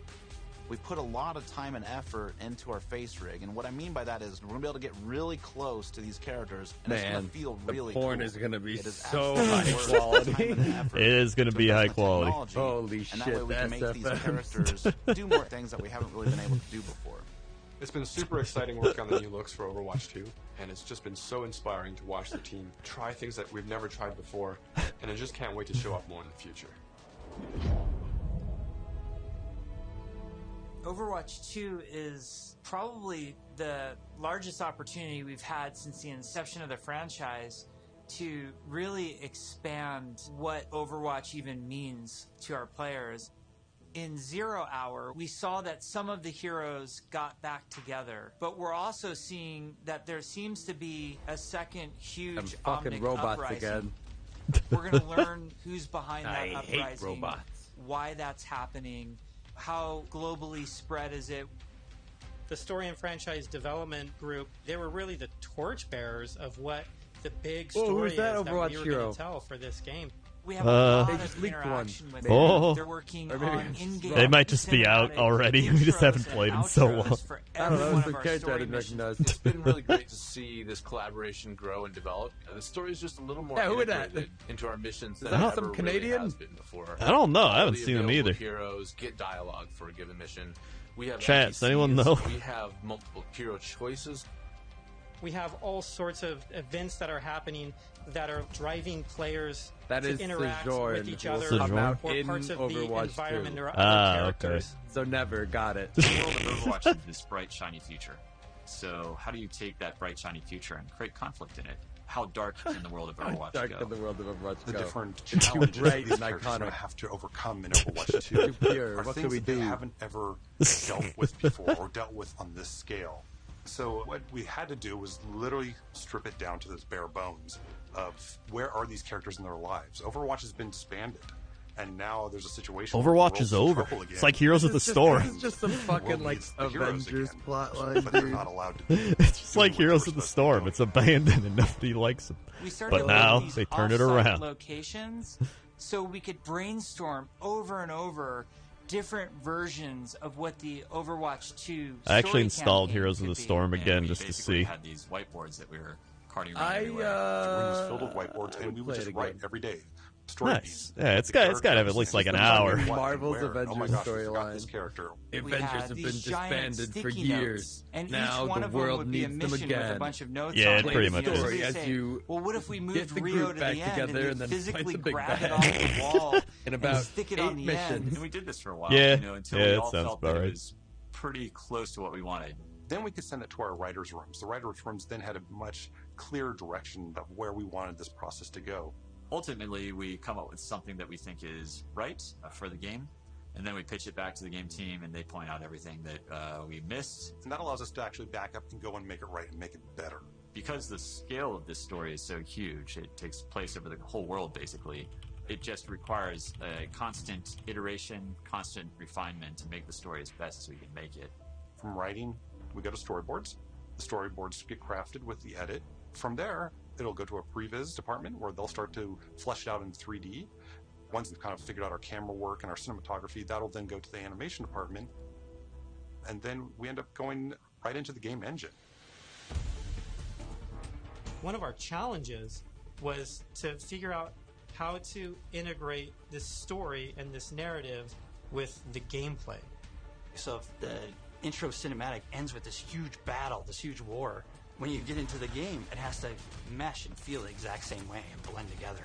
We've put a lot of time and effort into our face rig, and what I mean by that is we're going to be able to get really close to these characters, and it's going Man, to feel the really porn cool. is going to be It is so absolutely high worth the quality. time and effort It is going to be high quality. technology, Holy and that shit, way we can make these SFMs. characters do more things that we haven't really been able to do before. It's been super exciting work on the new looks for Overwatch 2, and it's just been so inspiring to watch the team try things that we've never tried before, and I just can't wait to show off more in the future. Overwatch 2 is probably the largest opportunity we've had since the inception of the franchise to really expand what Overwatch even means to our players. In 0 Hour, we saw that some of the heroes got back together, but we're also seeing that there seems to be a second huge Them fucking Omnic robots uprising. again. We're going to learn who's behind that I hate uprising, robots. why that's happening, how globally spread is it. The story and franchise development group, they were really the torchbearers of what the big Oh, story who's that is that Overwatch we were hero? going to tell for this game. We have a lot They of just leaked one. interaction with Oh. them. They're working Or maybe on I'm just in-game wrong. They might just be out cinematic already. We just intros haven't and played in so outros long. for I don't every know, one it's of the our character I story didn't missions. recognize. It's been really great to see this collaboration grow and develop. The story is just a little more Yeah, who would that? integrated into our missions Is than that it some ever Canadian? really has been before. I don't know. I All haven't the seen them available either. Heroes get dialogue for a given mission. We have Chat, does NPCs, anyone know? We have multiple hero choices. We have all sorts of events that are happening that are driving players That to is interact Sojourn, with each who will other come out or in parts of Overwatch the environment 2. or Ah, other okay. characters. So never got it. The world of Overwatch is this bright, shiny future. So how do you take that bright, shiny future and create conflict in it? How dark can the world of Overwatch Dark go? in the world of Overwatch The go. different It's too challenges bright these and characters are going iconic. to have to overcome in Overwatch 2 Too pure. are What things can we that they do? haven't ever dealt with before or dealt with on this scale. So what we had to do was literally strip it down to this bare bones of where are these characters in their lives. Overwatch has been disbanded, and now there's a situation where the Overwatch world's is in over. trouble again. It's like Heroes of the This Storm. is just some The fucking world like needs the heroes Avengers again, plotline, but they're dude. not allowed to. It's just do like what they Heroes were of the supposed to be Storm. doing. It's abandoned and nobody likes it. We started But to now build these they turn it off-site around. locations so we could brainstorm over and over different versions of what the Overwatch 2 I actually story installed campaign Heroes of could the be. Storm And again we just to basically see. had these whiteboards that we were carting around everywhere. The room was filled with whiteboards, I and we would play just it write again. every day. story Nice. Yeah, it's got to have at least like an hour. Marvel's Avengers storyline. This character. The Avengers have been disbanded for years. And now each one the of them world would be a needs them mission again. with a bunch of notes Yeah, on it it. pretty much Story is. as you well, what if we moved get the Rio group to back the end together and and then physically fight the big grab it bad off the wall in and about stick it 8 on the missions. end? And we did this for a while, Yeah. until Yeah, we that all sounds felt about that right. it was pretty close to what we wanted. Then we could send it to our writers' rooms. The writers' rooms then had a much clearer direction of where we wanted this process to go. Ultimately, we come up with something that we think is right for the game, and then we pitch it back to the game team, and they point out everything that we missed. And that allows us to actually back up and go and make it right and make it better. Because the scale of this story is so huge, it takes place over the whole world, basically. It just requires a constant iteration, constant refinement to make the story as best as we can make it. From writing, we go to storyboards. The storyboards get crafted with the edit. From there, it'll go to a previs department where they'll start to flesh it out in 3D. Once we've kind of figured out our camera work and our cinematography, that'll then go to the animation department. And then we end up going right into the game engine. One of our challenges was to figure out how to integrate this story and this narrative with the gameplay. So if the intro cinematic ends with this huge battle, this huge war, when you get into the game, it has to mesh and feel the exact same way and blend together.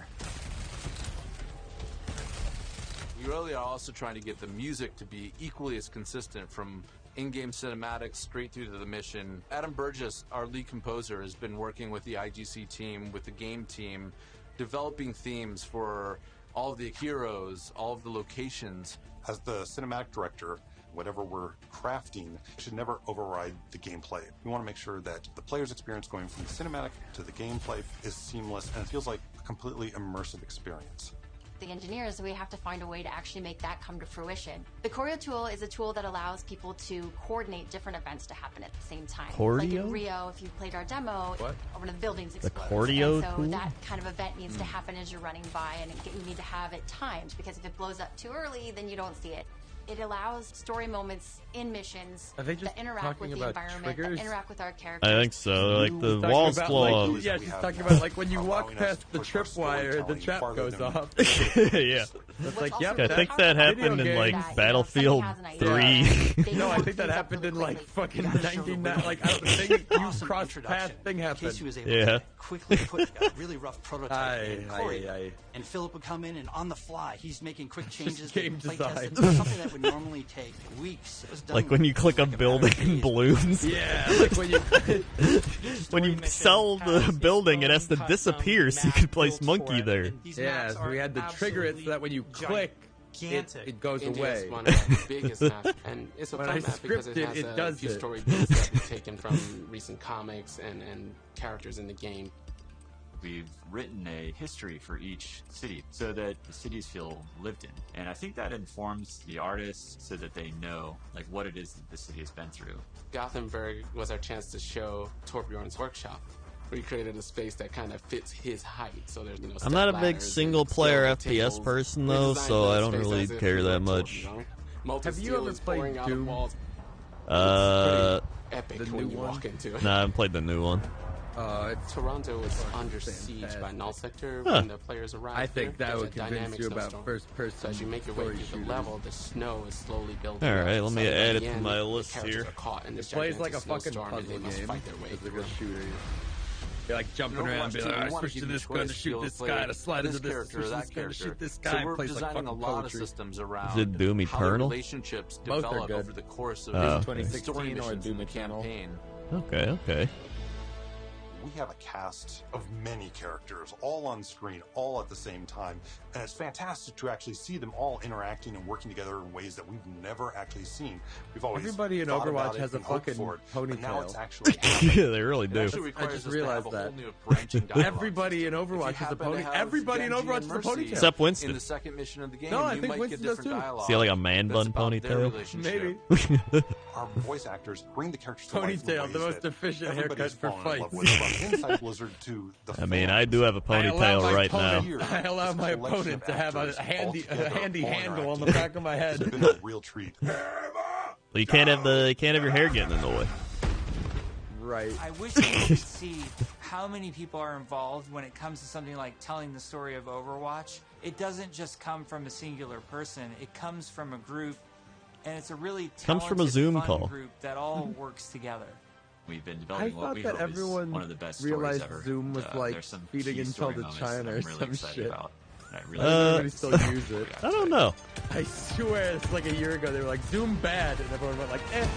We really are also trying to get the music to be equally as consistent from in-game cinematics straight through to the mission. Adam Burgess, our lead composer, has been working with the IGC team, with the game team, developing themes for all of the heroes, all of the locations. As the cinematic director, whatever we're crafting should never override the gameplay. We want to make sure that the player's experience going from the cinematic to the gameplay is seamless and it feels like a completely immersive experience. The engineers, we have to find a way to actually make that come to fruition. The Choreo tool is a tool that allows people to coordinate different events to happen at the same time. Choreo? Like in Rio, if you played our demo, one of the buildings explodes. Choreo and so tool? that kind of event needs to happen as you're running by, and you need to have it timed, because if it blows up too early, then you don't see it. It allows story moments in missions Are they just that interact with talking the about environment, triggers? that interact with our characters. I think so. Like the Talking walls about, blow like, up. yeah, she's talking about like when you walk past the tripwire, the trap goes off. Yeah. It's like, yep, I think that happened in like Battlefield 3. No, I think that happened in like fucking 1990. Like, I don't think you cross path thing happened. Casey was able Yeah. to quickly put a really rough prototype in Choreo, and Philip would come in and on the fly, he's making quick changes. game play design. testing, something that would normally take weeks. It was done Like when you click a building in balloons. Yeah, like when you when you sell the building, it has to disappear so you can place Monkey there. Yeah, so we had to trigger it so that when you click, it goes India's away. one of our biggest maps, and it's a When fun I map because it scripted, has it a does few it. story beats that we've taken from recent comics and characters in the game. We've written a history for each city so that the cities feel lived in. And I think that informs the artists so that they know like what it is that the city has been through. Gothenburg was our chance to show Torbjorn's workshop. We created a space that kind of fits his height. So there's I'm not a big single player FPS person though, so I don't really care that much. Have you ever played Doom? Epic the when new you one? walk into it. Nah, I haven't played the new one. Toronto was under siege by Null Sector Huh. when the players arrived. I think there. that There's would a convince dynamic you about snowstorm. first-person So as you make your way story through the shooters. level, the snow is slowly building. All right, up. let me So by add the it to end, my the list characters here. are caught in It this plays like gigantic a fucking snowstorm, and they puzzle must game. fight their way It's like through. a shooter. You're like jumping around, and be like, I switch to this gun to shoot this guy, to slide into this, switch to this gun to shoot this guy. So we're Plays like designing fucking a lot poetry. of systems around Is it Doom how the Eternal? relationships Both are develop good. over the course of Oh, the okay. story 2016 or missions Doom in the Eternal. campaign. Okay. We have a cast of many characters, all on screen, all at the same time, and it's fantastic to actually see them all interacting and working together in ways that we've never actually seen. We've always Everybody in thought Overwatch about it has a and hoped fucking for it, but now it's ponytail. actually Yeah, they really It do. actually requires I just us to have realized a that. whole new branching dialogue. Everybody in If you Overwatch has a happen to pony. have Everybody in Genji Overwatch and has a Mercy ponytail. Except Winston. In the second mission of the game, No, I you think might Winston get does different too. dialogue. See, like a man that's bun about their ponytail? relationship. Maybe. Our voice actors bring the characters to life in Ponytail, ways the most that efficient everybody's haircut for fallen in love fights. with, from Inside Blizzard to the I mean, I do have a ponytail right now. I allow my opponent to have a handy handle on the back of my head. It's been a real treat. Well, you can't have your hair getting in the way. Right. I wish you could see how how many people are involved when it comes to something like telling the story of Overwatch. It doesn't just come from a singular person. It comes from a group, and it's a really talented, Zoom fun call. group that all works together. We've been developing what we that hope is everyone one of the best realized stories ever. Zoom was like there's some feeding key Intel story to moments China that or I'm really some excited shit. about. I really Everybody still use it. I don't know. I swear, it's like a year ago. They were like Zoom bad, and everyone went like, "Eh."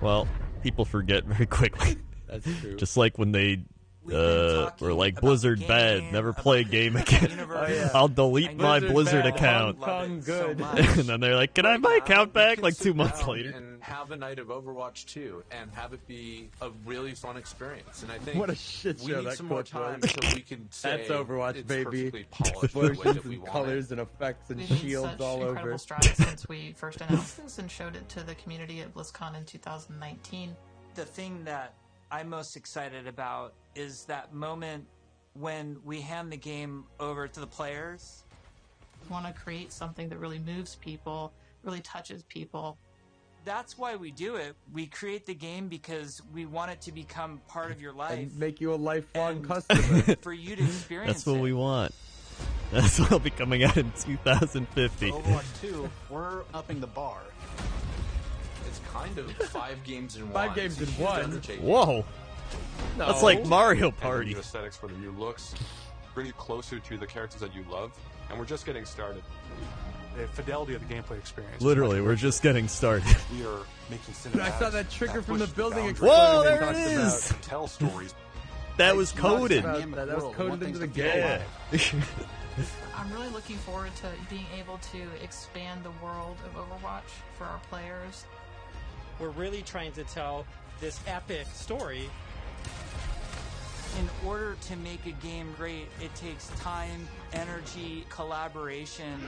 Well, people forget very quickly. That's true. Just like when they were like Blizzard bad, never play a game again. I'll delete my Blizzard account. Good. And then they're like, "Can I have my account back?" Like 2 months later. And have a night of Overwatch 2 and have it be a really fun experience. And I think What a shit we show need that some more quote time was. so we can say That's Overwatch, it's baby. perfectly polished the way Explosions that we and want colors it. and effects and We've made shields such all incredible over. strides since we first announced this and showed it to the community at BlizzCon in 2019. The thing that I'm most excited about is that moment when we hand the game over to the players. We want to create something that really moves people, really touches people. That's why we do it. We create the game because we want it to become part of your life. And make you a lifelong customer. For you to experience That's what we want. That's what'll be coming out in 2050. Overwatch 2, we're upping the bar. It's kind of 5 games in 1. 5 games in 1. Whoa. No. That's like Mario And the Party. new aesthetics for the new looks, bring it closer to the characters that you love, and we're just getting started. The fidelity of the gameplay experience. Literally, we're just getting started. We are making Dude, I cinematics saw that trigger from the push building boundaries. Whoa, explosion there they it talked is. about. Tell stories. That was coded. That was coded into the game. Yeah. I'm really looking forward to being able to expand the world of Overwatch for our players. We're really trying to tell this epic story. In order to make a game great, it takes time, energy, collaboration.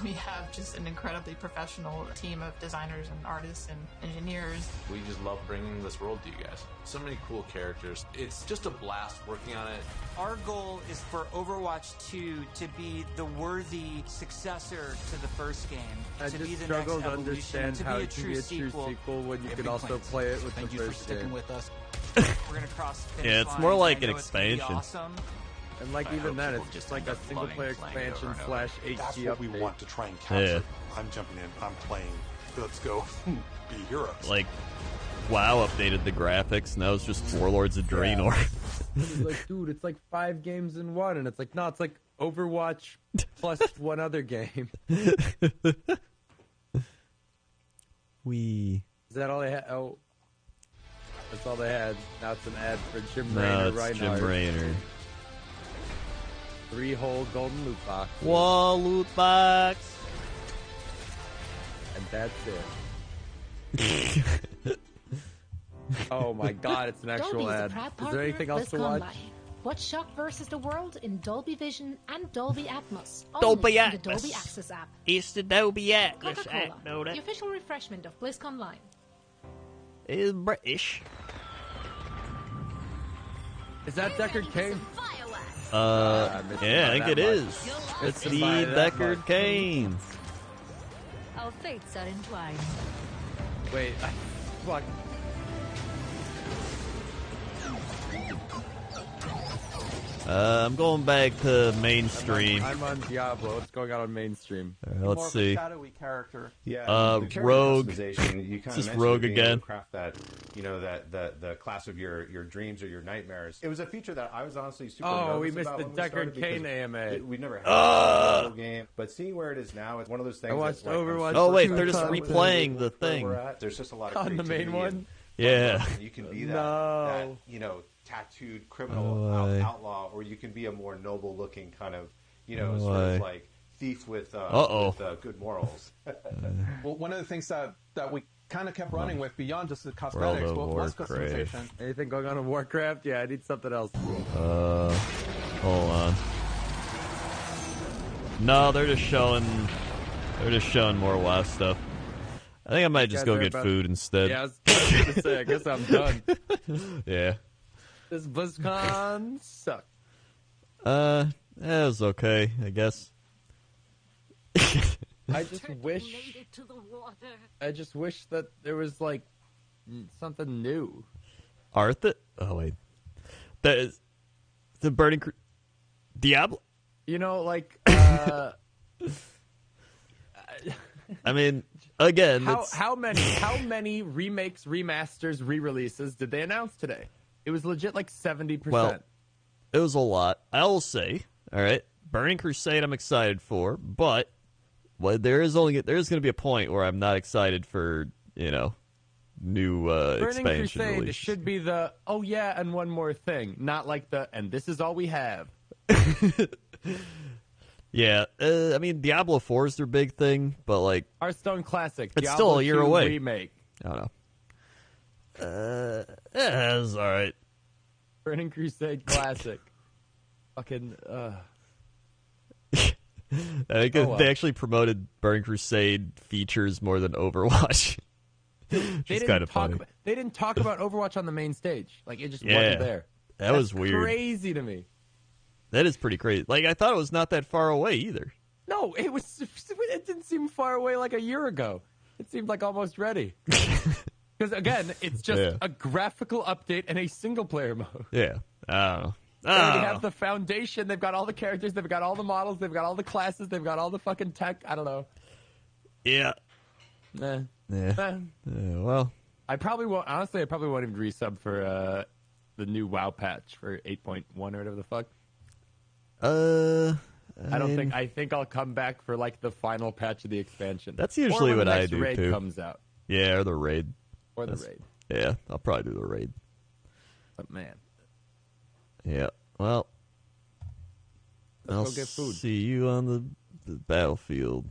We have just an incredibly professional team of designers and artists and engineers. We just love bringing this world to you guys. So many cool characters. It's just a blast working on it. Our goal is for Overwatch 2 to be the worthy successor to the first game. I to just be the struggle next to evolution, understand to how be a it can true be a true sequel when you Yeah, can big also plans. play it with Thank the you for first sticking game. with us. We're gonna cross the finish Yeah, it's line, more and like I an know it's gonna be expansion. awesome. And like I even hope then, people it's just just like end a up single player playing it over expansion and over. slash That's HD what we update. want to try and capture. Yeah. I'm jumping in. I'm playing. Let's go be heroes. Like, WoW updated the graphics. Now it's just Warlords of Draenor. It's like, dude, it's like 5 games in 1, and it's like, no, it's like Overwatch plus one other game. We. Is that all they had? Oh, that's all they had. Now it's an ad for Jim No, Raynor. it's Jim Reinhardt. Raynor. 3-hole golden loot box. Wall loot box. And that's it. Oh my god, it's an actual Dolby is a ad. proud Is partner there anything of else to watch? BlizzConLIne. Watch Shock versus the World in Dolby Vision and Dolby Atmos. Dolby only in the Atmos. Dolby Access app. It's the Dolby Atmos. I Coca-Cola, know the that. official refreshment of BlizzConLIne. It's British. Is that Deckard Cain? Yeah, I think it is. It's the Deckard Cain. Our fates are entwined. Wait, fuck. I'm going back to mainstream. I'm on Diablo. What's going on mainstream? Let's More of a see. shadowy character. Yeah, the character Rogue. customization, you It's kind just of Rogue being able to again. craft that, you know, that the class of your dreams or your nightmares. It was a feature that I was honestly super Oh, nervous we missed about the when we started Deckard Cain because AMA. we never had a Diablo game, but seeing where it is now, it's one of those things. I watched that's like, Overwatch. Oh, wait, two they're just times. replaying the where thing. we're at. There's just a lot of On the main creativity one? and Yeah. and you can be that, No. that you know, tattooed criminal Oh, outlaw, or you can be a more noble looking kind of, you know, Oh, sort aye. of like thief with good morals. Well, one of the things that we kind of kept running with beyond just the cosmetics World of was Warcraft. customization. Anything going on in Warcraft? Yeah, I need something else. Hold on. No, they're just showing more WoW stuff. I think I might just go get food instead. Yeah, I was going to say, I guess I'm done. Yeah. This BlizzCon sucked. It was okay, I guess. I just wish that there was like something new. Oh wait, That is the Burning Diablo. You know, like. I mean, again, how many remakes, remasters, re-releases did they announce today? It was legit like 70%. Well, it was a lot. I will say, all right, Burning Crusade I'm excited for, but there's going to be a point where I'm not excited for, new Burning expansion Crusade releases. should be the, oh yeah, and one more thing. Not like the, and this is all we have. Yeah, I mean, Diablo 4 is their big thing, but like Hearthstone Classic, it's Diablo still a year 2 away. remake. I don't know. It's all right. Burning Crusade Classic. Fucking. I think they actually promoted Burning Crusade features more than Overwatch. It's kind of funny. They didn't talk about Overwatch on the main stage. Like, it just wasn't there. That was weird. Crazy to me. That is pretty crazy. Like, I thought it was not that far away either. No, it didn't seem far away like a year ago. It seemed like almost ready. Because, again, it's just a graphical update and a single-player mode. Yeah. I don't know. They already have the foundation. They've got all the characters. They've got all the models. They've got all the classes. They've got all the fucking tech. I don't know. Yeah. Well. I probably won't even resub for the new WoW patch for 8.1 or whatever the fuck. I think I'll come back for like the final patch of the expansion. That's usually what I do raid too. Comes out. Yeah, or the raid. Raid. Yeah, I'll probably do the raid. But man. Yeah. Well, I'll go get food. see you on the battlefield.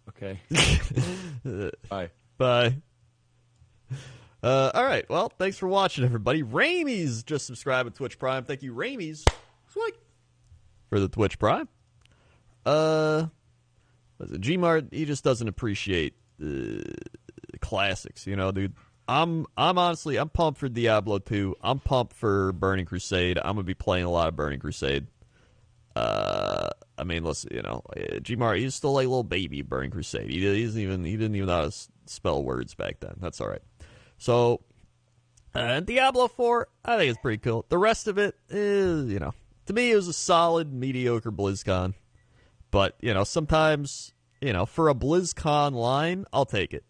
Okay. Bye. Bye. All right. Well, thanks for watching, everybody. Ramey's just subscribed to Twitch Prime. Thank you, Ramey's, for the Twitch Prime. Gmart, he just doesn't appreciate classics, dude. I'm honestly pumped for Diablo 2. I'm pumped for Burning Crusade. I'm gonna be playing a lot of Burning Crusade. I mean, listen, Gmart, he's still like a little baby Burning Crusade. He didn't even know how to spell words back then. That's all right. So, Diablo 4, I think it's pretty cool. The rest of it is, to me, it was a solid, mediocre BlizzCon. But, sometimes, for a BlizzConline, I'll take it,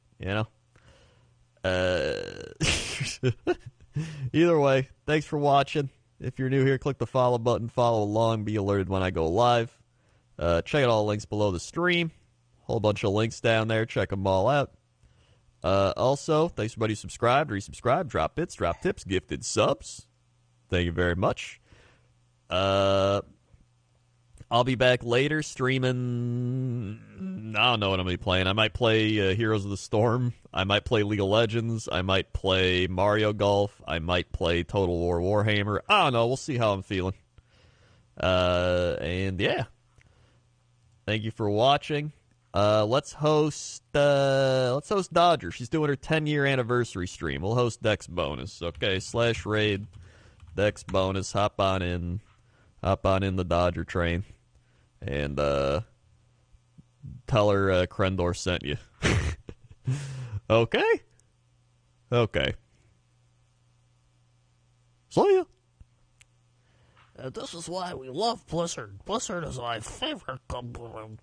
Either way, thanks for watching. If you're new here, click the follow button, follow along, be alerted when I go live. Check out all the links below the stream. Whole bunch of links down there. Check them all out. Also, thanks everybody who subscribed, resubscribed, drop bits, drop tips, gifted subs. Thank you very much. I'll be back later streaming. I don't know what I'm going to be playing. I might play Heroes of the Storm. I might play League of Legends. I might play Mario Golf. I might play Total War Warhammer. I don't know. We'll see how I'm feeling. And yeah. Thank you for watching. Let's host Dodger. She's doing her 10-year anniversary stream. We'll host Dex Bonus. Okay, /raid Dex Bonus. Hop on in the Dodger train, and tell her Krendor sent you. Okay. See ya. This is why we love Blizzard. Blizzard is my favorite company.